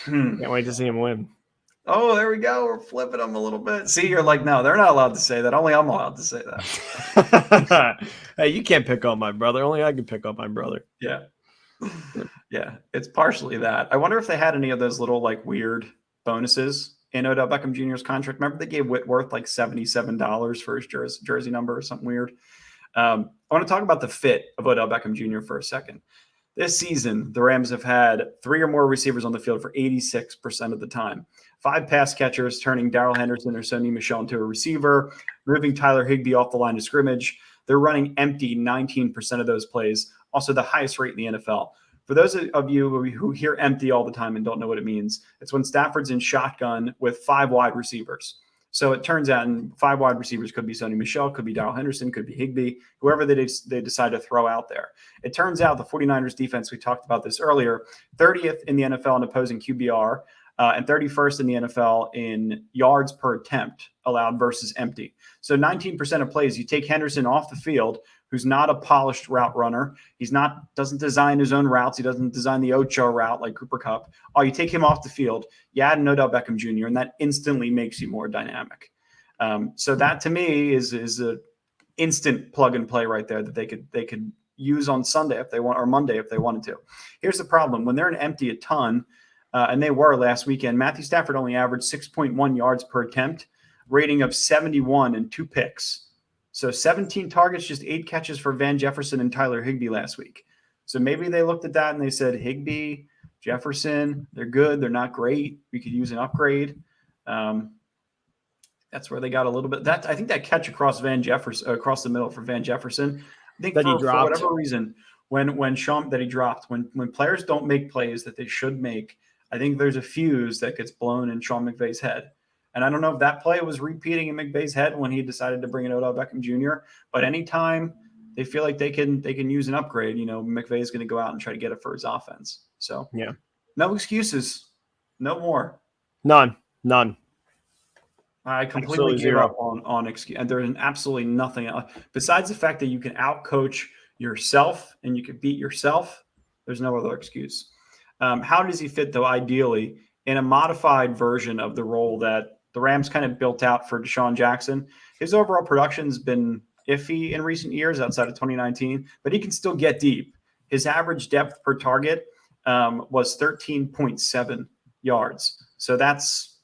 B: Can't wait to see him win.
A: Oh, there we go. We're flipping them a little bit. See, you're like, no, they're not allowed to say that. Only I'm allowed to say
B: that. Hey, you can't pick up my brother. Only I can pick up my brother.
A: Yeah. Yeah, it's partially that. I wonder if they had any of those little weird bonuses in Odell Beckham Jr.'s contract. Remember they gave Whitworth $77 for his jersey number or something weird. I want to talk about the fit of Odell Beckham Jr. for a second. This season, the Rams have had 3 or more receivers on the field for 86% of the time. 5 pass catchers, turning Darrell Henderson or Sony Michel into a receiver, moving Tyler Higbee off the line of scrimmage. They're running empty 19% of those plays, also the highest rate in the NFL. For those of you who hear empty all the time and don't know what it means, it's when Stafford's in shotgun with 5 wide receivers. So it turns out 5 wide receivers could be Sony Michel, could be Darrell Henderson, could be Higbee, whoever they decide to throw out there. It turns out the 49ers defense, we talked about this earlier, 30th in the NFL in opposing QBR and 31st in the NFL in yards per attempt allowed versus empty. So 19% of plays, you take Henderson off the field, who's not a polished route runner. Doesn't design his own routes. He doesn't design the Ocho route like Cooper Kupp. Oh, you take him off the field, you add an Odell Beckham Jr., and that instantly makes you more dynamic. So that to me is an instant plug and play right there that they could use on Sunday if they want, or Monday if they wanted to. Here's the problem: when they're in empty a ton, and they were last weekend, Matthew Stafford only averaged 6.1 yards per attempt, rating of 71 and 2 picks. So 17 targets, just 8 catches for Van Jefferson and Tyler Higbee last week. So maybe they looked at that and they said, Higbee, Jefferson, they're good. They're not great. We could use an upgrade. That's where they got a little bit. I think that catch across across the middle for Van Jefferson. I think for whatever reason, when Sean that he dropped, when players don't make plays that they should make, I think there's a fuse that gets blown in Sean McVay's head. And I don't know if that play was repeating in McVay's head when he decided to bring in Odell Beckham Jr. But anytime they feel like they can use an upgrade, McVay is going to go out and try to get it for his offense. So
B: yeah,
A: no excuses, no more,
B: none.
A: I completely gave up on excuse. And there's absolutely nothing else besides the fact that you can outcoach yourself and you can beat yourself. There's no other excuse. How does he fit, though, ideally in a modified version of the role that the Rams kind of built out for Deshaun Jackson? His overall production has been iffy in recent years outside of 2019, but he can still get deep. His average depth per target was 13.7 yards. So that's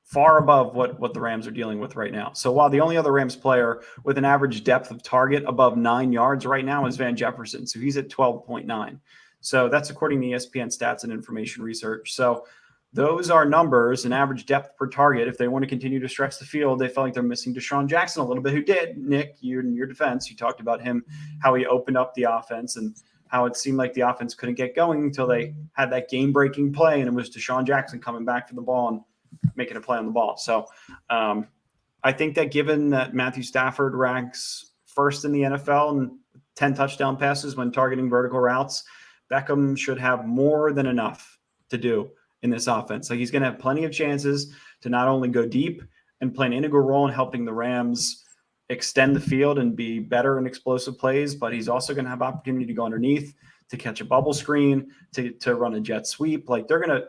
A: far above what the Rams are dealing with right now. So while the only other Rams player with an average depth of target above 9 yards right now is Van Jefferson. So he's at 12.9. So that's according to ESPN stats and information research. So those are numbers, an average depth per target. If they want to continue to stretch the field, they felt like they're missing Deshaun Jackson a little bit, who did. Nick, you in your defense, you talked about him, how he opened up the offense and how it seemed like the offense couldn't get going until they had that game-breaking play, and it was Deshaun Jackson coming back for the ball and making a play on the ball. So I think that given that Matthew Stafford ranks first in the NFL in 10 touchdown passes when targeting vertical routes, Beckham should have more than enough to do in this offense. Like, he's going to have plenty of chances to not only go deep and play an integral role in helping the Rams extend the field and be better in explosive plays, but he's also going to have opportunity to go underneath, to catch a bubble screen, to run a jet sweep. Like, they're going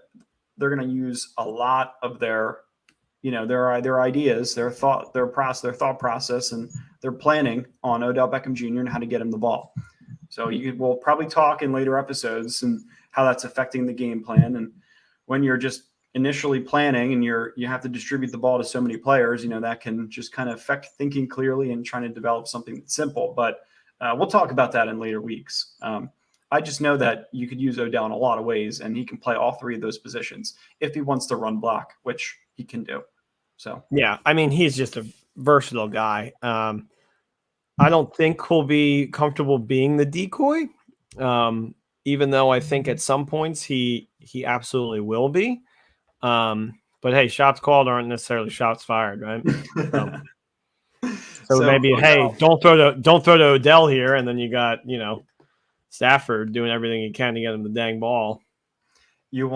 A: to use a lot of their ideas, their thought process, and their planning on Odell Beckham Jr. and how to get him the ball. So we'll probably talk in later episodes and how that's affecting the game plan. And when you're just initially planning and you have to distribute the ball to so many players, that can just kind of affect thinking clearly and trying to develop something that's simple. But we'll talk about that in later weeks. I just know that you could use Odell in a lot of ways, and he can play all three of those positions if he wants to run block, which he can do. So
B: yeah, I mean, he's just a versatile guy. I don't think he'll be comfortable being the decoy, even though I think at some points he absolutely will be. But hey, shots called aren't necessarily shots fired, right? So maybe, Odell, hey, don't throw to Odell here, and then you got Stafford doing everything he can to get him the dang ball.
A: You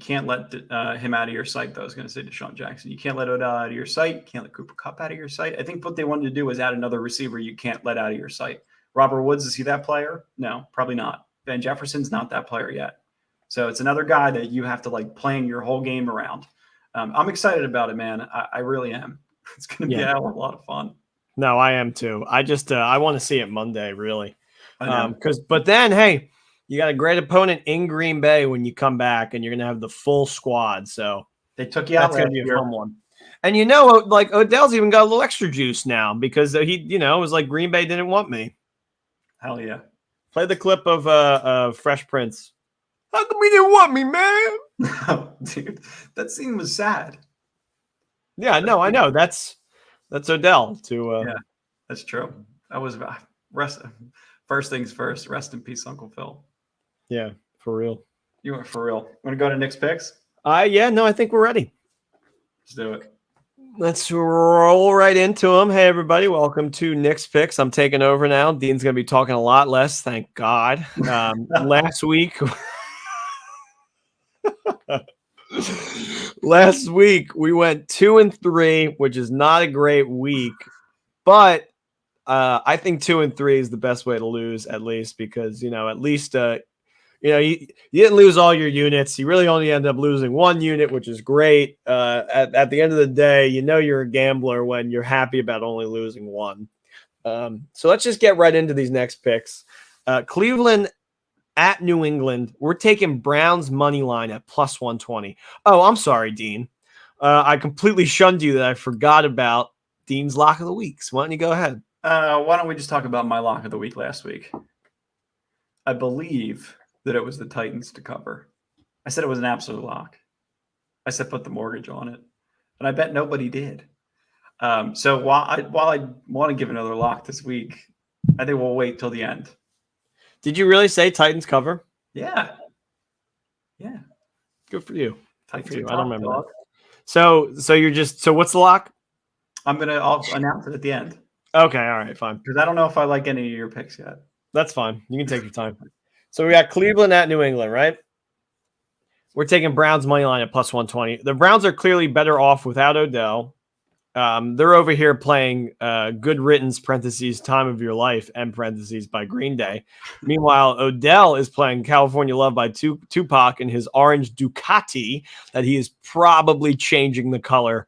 A: can't let him out of your sight, though. I was going to say Deshaun Jackson. You can't let Odell out of your sight. You can't let Cooper Kupp out of your sight. I think what they wanted to do was add another receiver you can't let out of your sight. Robert Woods, is he that player? No, probably not. Van Jefferson's not that player yet. So it's another guy that you have to plan your whole game around. I'm excited about it, man. I really am. It's going to be a hell of a lot of fun.
B: No, I am too. I just I want to see it Monday, really. But then, hey, you got a great opponent in Green Bay when you come back, and you're going to have the full squad. So
A: they took you out.
B: That's going to be a fun one. And Odell's even got a little extra juice now because he, it was like Green Bay didn't want me.
A: Hell yeah!
B: Play the clip of Fresh Prince. How come he didn't want me, man?
A: No, dude, that scene was sad.
B: Yeah, no, I know. That's Odell.
A: Yeah, that's true. That was first things first. Rest in peace, Uncle Phil.
B: Yeah, for real.
A: You went for real. Want to go to Nick's picks?
B: Yeah, no, I think we're ready.
A: Let's do it.
B: Let's roll right into them. Hey, everybody. Welcome to Nick's Picks. I'm taking over now. Dean's going to be talking a lot less. Thank God. Last week we went 2-3, which is not a great week, but I think 2-3 is the best way to lose, at least, because, at least, you didn't lose all your units. You really only ended up losing one unit, which is great. At the end of the day, you're a gambler when you're happy about only losing one. So let's just get right into these next picks. Cleveland at New England. We're taking Browns money line at +120. Oh, I'm sorry, Dean. I completely shunned you that I forgot about Dean's lock of the week. So why don't you go ahead?
A: Why don't we just talk about my lock of the week last week? I believe that it was the Titans to cover. I said it was an absolute lock. I said put the mortgage on it, and I bet nobody did. So while I want to give another lock this week, I think we'll wait till the end.
B: Did you really say Titans cover?
A: Yeah.
B: Good for you.
A: Titans
B: Good for you.
A: are
B: I don't
A: top
B: remember
A: dog.
B: that. So what's the lock?
A: I'll announce it at the end.
B: Okay, all right, fine.
A: Because I don't know if I like any of your picks yet.
B: That's fine. You can take your time. So we got Cleveland at New England, right? We're taking Browns money line at plus 120. The Browns are clearly better off without Odell. They're over here playing Good Riddance, parentheses, Time of Your Life, end parentheses, by Green Day. Meanwhile, Odell is playing California Love by Tupac in his orange Ducati that he is probably changing the color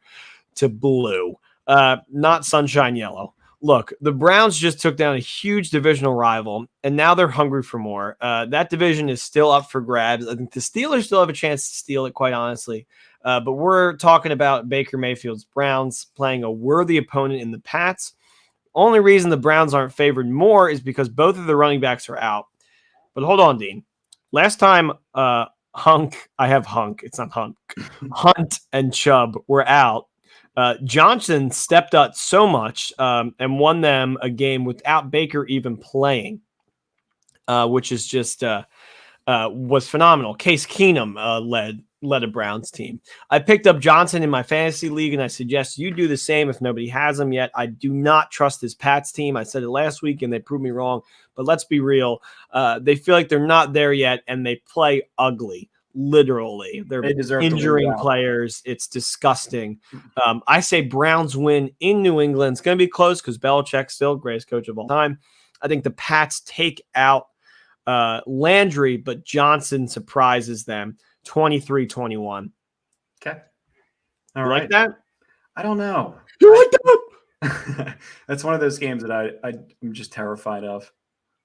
B: to blue, not sunshine yellow. Look, the Browns just took down a huge divisional rival, and now they're hungry for more. That division is still up for grabs. I think the Steelers still have a chance to steal it, quite honestly. But we're talking about Baker Mayfield's Browns playing a worthy opponent in the Pats. Only reason the Browns aren't favored more is because both of the running backs are out. But hold on, Dean. Last time Hunt and Chubb were out, Johnson stepped up so much and won them a game without Baker even playing, which is just was phenomenal. Case Keenum led a Browns team. I picked up Johnson in my fantasy league, and I suggest you do the same if nobody has him yet. I do not trust this Pats team. I said it last week, and they proved me wrong. But let's be real. They feel like they're not there yet, and they play ugly. Literally, they're injuring players. It's disgusting. I say Browns win in New England. It's going to be close because Belichick's still greatest coach of all time. I think the Pats take out Landry, but Johnson surprises them 23-21.
A: Okay.
B: All right. Like that?
A: I don't know.
B: You like that?
A: That's one of those games that I'm just terrified of.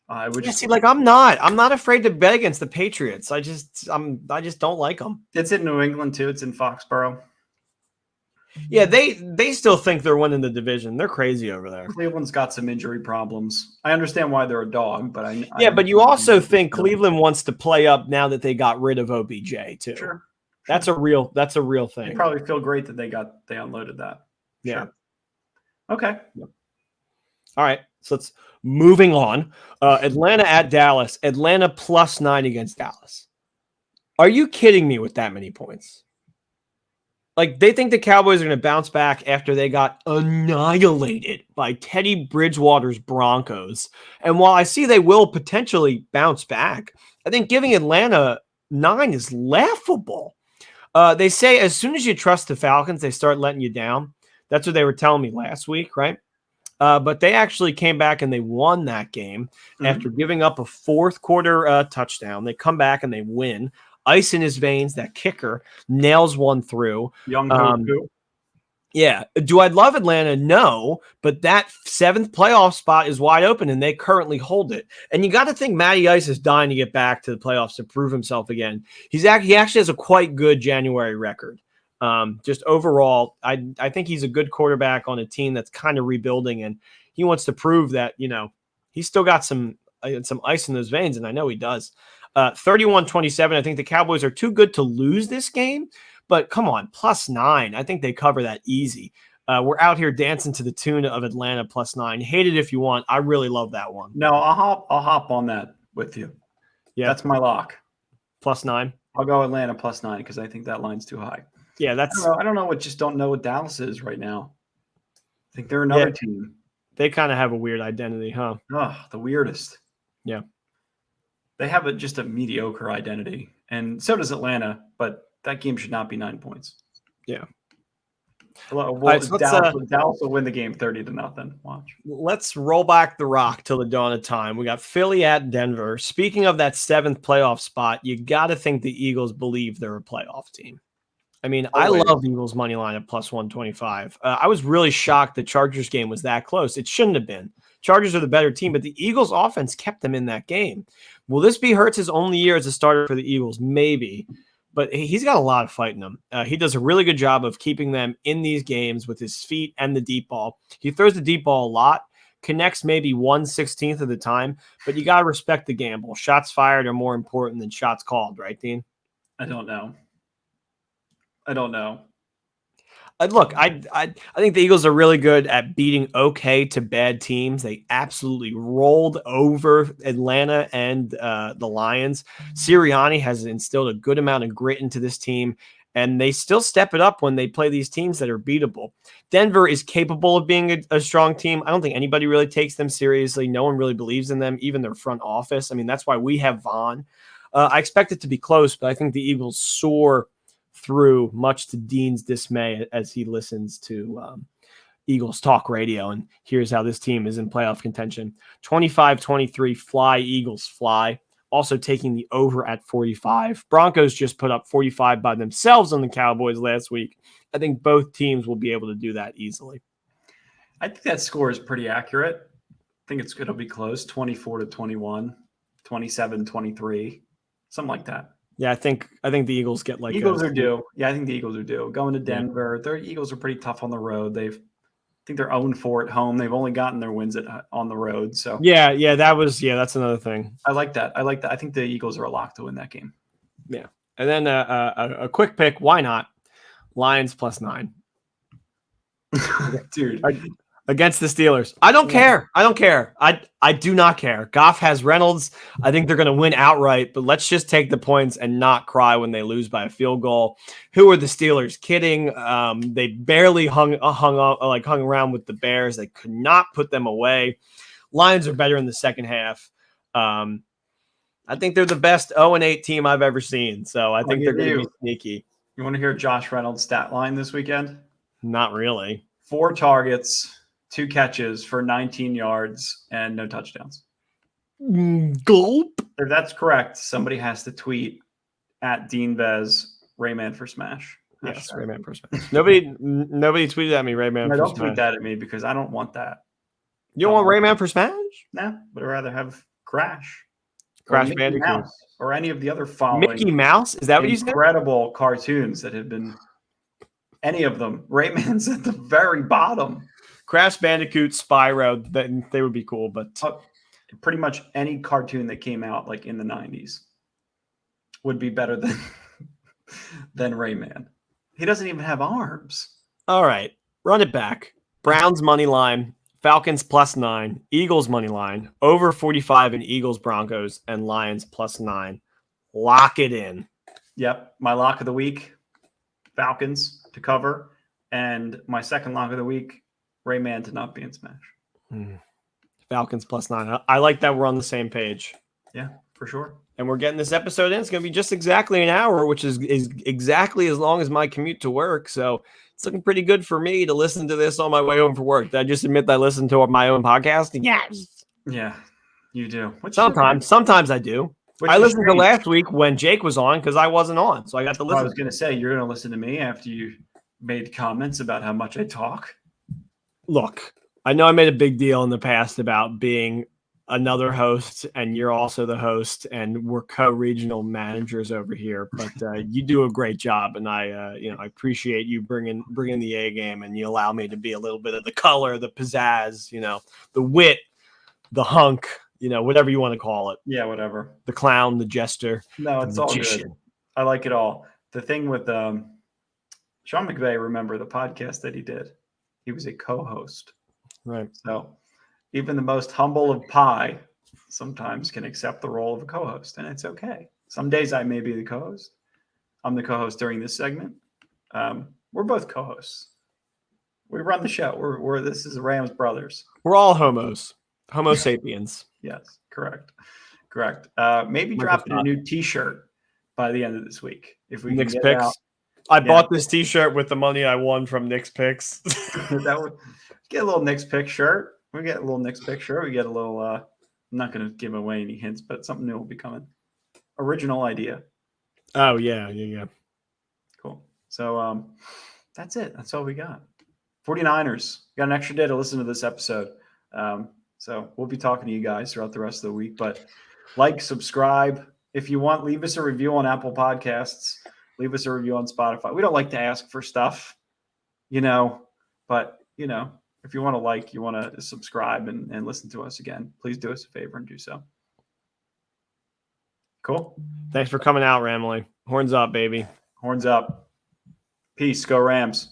A: I would just
B: I'm not afraid to bet against the Patriots. I just don't like them.
A: It's in New England too. It's in Foxborough.
B: Yeah, they still think they're winning the division. They're crazy over there.
A: Cleveland's got some injury problems. I understand why they're a dog, but
B: but you also think Cleveland wants to play up now that they got rid of OBJ too.
A: Sure.
B: That's a real thing.
A: They probably feel great that they unloaded that.
B: Yeah.
A: Sure. Okay.
B: Yep. All right. So let's moving on. Atlanta at Dallas. Atlanta +9 against Dallas. Are you kidding me with that many points? Like, they think the Cowboys are going to bounce back after they got annihilated by Teddy Bridgewater's Broncos. And while I see they will potentially bounce back, I think giving Atlanta 9 is laughable. They say as soon as you trust the Falcons, they start letting you down. That's what they were telling me last week, right? But they actually came back and they won that game after giving up a fourth quarter touchdown. They come back and they win. Ice in his veins. That kicker nails one through. Yeah. Do I love Atlanta? No, but that 7th playoff spot is wide open and they currently hold it. And you got to think Matty Ice is dying to get back to the playoffs to prove himself again. He actually has a quite good January record. Just overall, I think he's a good quarterback on a team that's kind of rebuilding, and he wants to prove that, he's still got some ice in those veins, and I know he does. 31-27. I think the Cowboys are too good to lose this game, but come on, +9. I think they cover that easy. We're out here dancing to the tune of Atlanta +9. Hate it if you want. I really love that one.
A: No, I'll hop on that with you. Yeah, that's my lock.
B: +9.
A: I'll go Atlanta +9 because I think that line's too high.
B: Yeah, that's.
A: I don't know. Don't know what Dallas is right now. I think they're another team.
B: They kind of have a weird identity, huh?
A: Oh, the weirdest.
B: Yeah.
A: They have just a mediocre identity, and so does Atlanta. But that game should not be 9 points.
B: Yeah.
A: Dallas will win the game 30-0. Watch.
B: Let's roll back the rock till the dawn of time. We got Philly at Denver. Speaking of that 7th playoff spot, you got to think the Eagles believe they're a playoff team. I mean, always. I love Eagles money line at +125. I was really shocked the Chargers game was that close. It shouldn't have been. Chargers are the better team, but the Eagles offense kept them in that game. Will this be Hurts' only year as a starter for the Eagles? Maybe, but he's got a lot of fight in him. He does a really good job of keeping them in these games with his feet and the deep ball. He throws the deep ball a lot. connects maybe 1/16 of the time, but you got to respect the gamble. Shots fired are more important than shots called, right, Dean?
A: I don't know.
B: Look, I think the Eagles are really good at beating okay to bad teams. They absolutely rolled over Atlanta and the Lions. Sirianni has instilled a good amount of grit into this team, and they still step it up when they play these teams that are beatable. Denver is capable of being a strong team. I don't think anybody really takes them seriously. No one really believes in them, even their front office. I mean, that's why we have Vaughn. I expect it to be close, but I think the Eagles soar through, much to Dean's dismay as he listens to Eagles talk radio and hears how this team is in playoff contention. 25-23, fly, Eagles fly. Also taking the over at 45. Broncos just put up 45 by themselves on the Cowboys last week. I think both teams will be able to do that easily.
A: I think that score is pretty accurate. I think it's going to be close, 24-21, 27-23, something like that.
B: Yeah, I think the Eagles get like
A: Eagles are due. Yeah, I think the Eagles are due. Going to Denver, their Eagles are pretty tough on the road. I think they're 0-4 at home. They've only gotten their wins on the road. So
B: that's another thing.
A: I like that. I think the Eagles are a lock to win that game.
B: Yeah, and then a quick pick. Why not? Lions +9.
A: Dude.
B: Against the Steelers. I don't care. I do not care. Goff has Reynolds. I think they're going to win outright, but let's just take the points and not cry when they lose by a field goal. Who are the Steelers kidding? They barely hung around with the Bears. They could not put them away. Lions are better in the second half. I think they're the best 0-8 team I've ever seen. So I think they're going to be sneaky.
A: You want to hear Josh Reynolds' stat line this weekend?
B: Not really.
A: 4 targets, 2 catches for 19 yards and no touchdowns.
B: Gulp.
A: If that's correct, somebody has to tweet at Dean Vez, Rayman for Smash.
B: Yes, Rayman for Smash. Nobody tweeted at me, Rayman for Smash.
A: Don't tweet that at me because I don't want that.
B: You don't want Rayman for Smash?
A: No, but I'd rather have Crash
B: Bandicoot.
A: Or any of the other following
B: Mickey Mouse? Is that what you said?
A: Incredible cartoons that have been any of them. Rayman's at the very bottom.
B: Crash Bandicoot, Spyro, they would be cool, but
A: pretty much any cartoon that came out like in the 90s would be better than Rayman. He doesn't even have arms.
B: All right, run it back. Browns money line, Falcons +9, Eagles money line, over 45 in Eagles Broncos, and Lions +9. Lock it in.
A: Yep, my lock of the week, Falcons to cover, and my second lock of the week, Rayman to not be in Smash.
B: Falcons +9. I like that we're on the same page.
A: Yeah, for sure.
B: And we're getting this episode in. It's going to be just exactly an hour, which is exactly as long as my commute to work. So it's looking pretty good for me to listen to this on my way home from work. Did I just admit that I listen to my own podcast? Yes.
A: Yeah, you do.
B: Sometimes I do. I listened to last week when Jake was on because I wasn't on. So I got to listen.
A: I was going to say, you're going to listen to me after you made comments about how much I talk.
B: Look, I know I made a big deal in the past about being another host, and you're also the host, and we're co-regional managers over here. But you do a great job, and I appreciate you bringing the A game, and you allow me to be a little bit of the color, the pizzazz, the wit, the hunk, whatever you want to call it.
A: Yeah, whatever.
B: The clown, the jester.
A: No, it's all good. I like it all. The thing with Sean McVay, remember the podcast that he did? He was a co-host.
B: Right.
A: So even the most humble of pie sometimes can accept the role of a co-host, and it's okay. Some days I may be the co-host. I'm the co-host during this segment. We're both co-hosts. We run the show. This is Rams Brothers.
B: We're all homos. Homo sapiens.
A: Yes, correct. Maybe dropping a new T-shirt by the end of this week. If we
B: Nick's
A: can
B: picks.
A: Out.
B: I bought this T-shirt with the money I won from Nick's picks.
A: That would get a little Nick's pick shirt. We get a little Nick's pick shirt. We get a little. I'm not going to give away any hints, but something new will be coming. Original idea.
B: Oh yeah.
A: Cool. So that's it. That's all we got. 49ers got an extra day to listen to this episode. So we'll be talking to you guys throughout the rest of the week. But like, subscribe if you want. Leave us a review on Apple Podcasts. Leave us a review on Spotify. We don't like to ask for stuff, but if if you want to like, you want to subscribe and listen to us again, please do us a favor and do so. Cool.
B: Thanks for coming out, Ramley. Horns up, baby.
A: Horns up. Peace. Go Rams.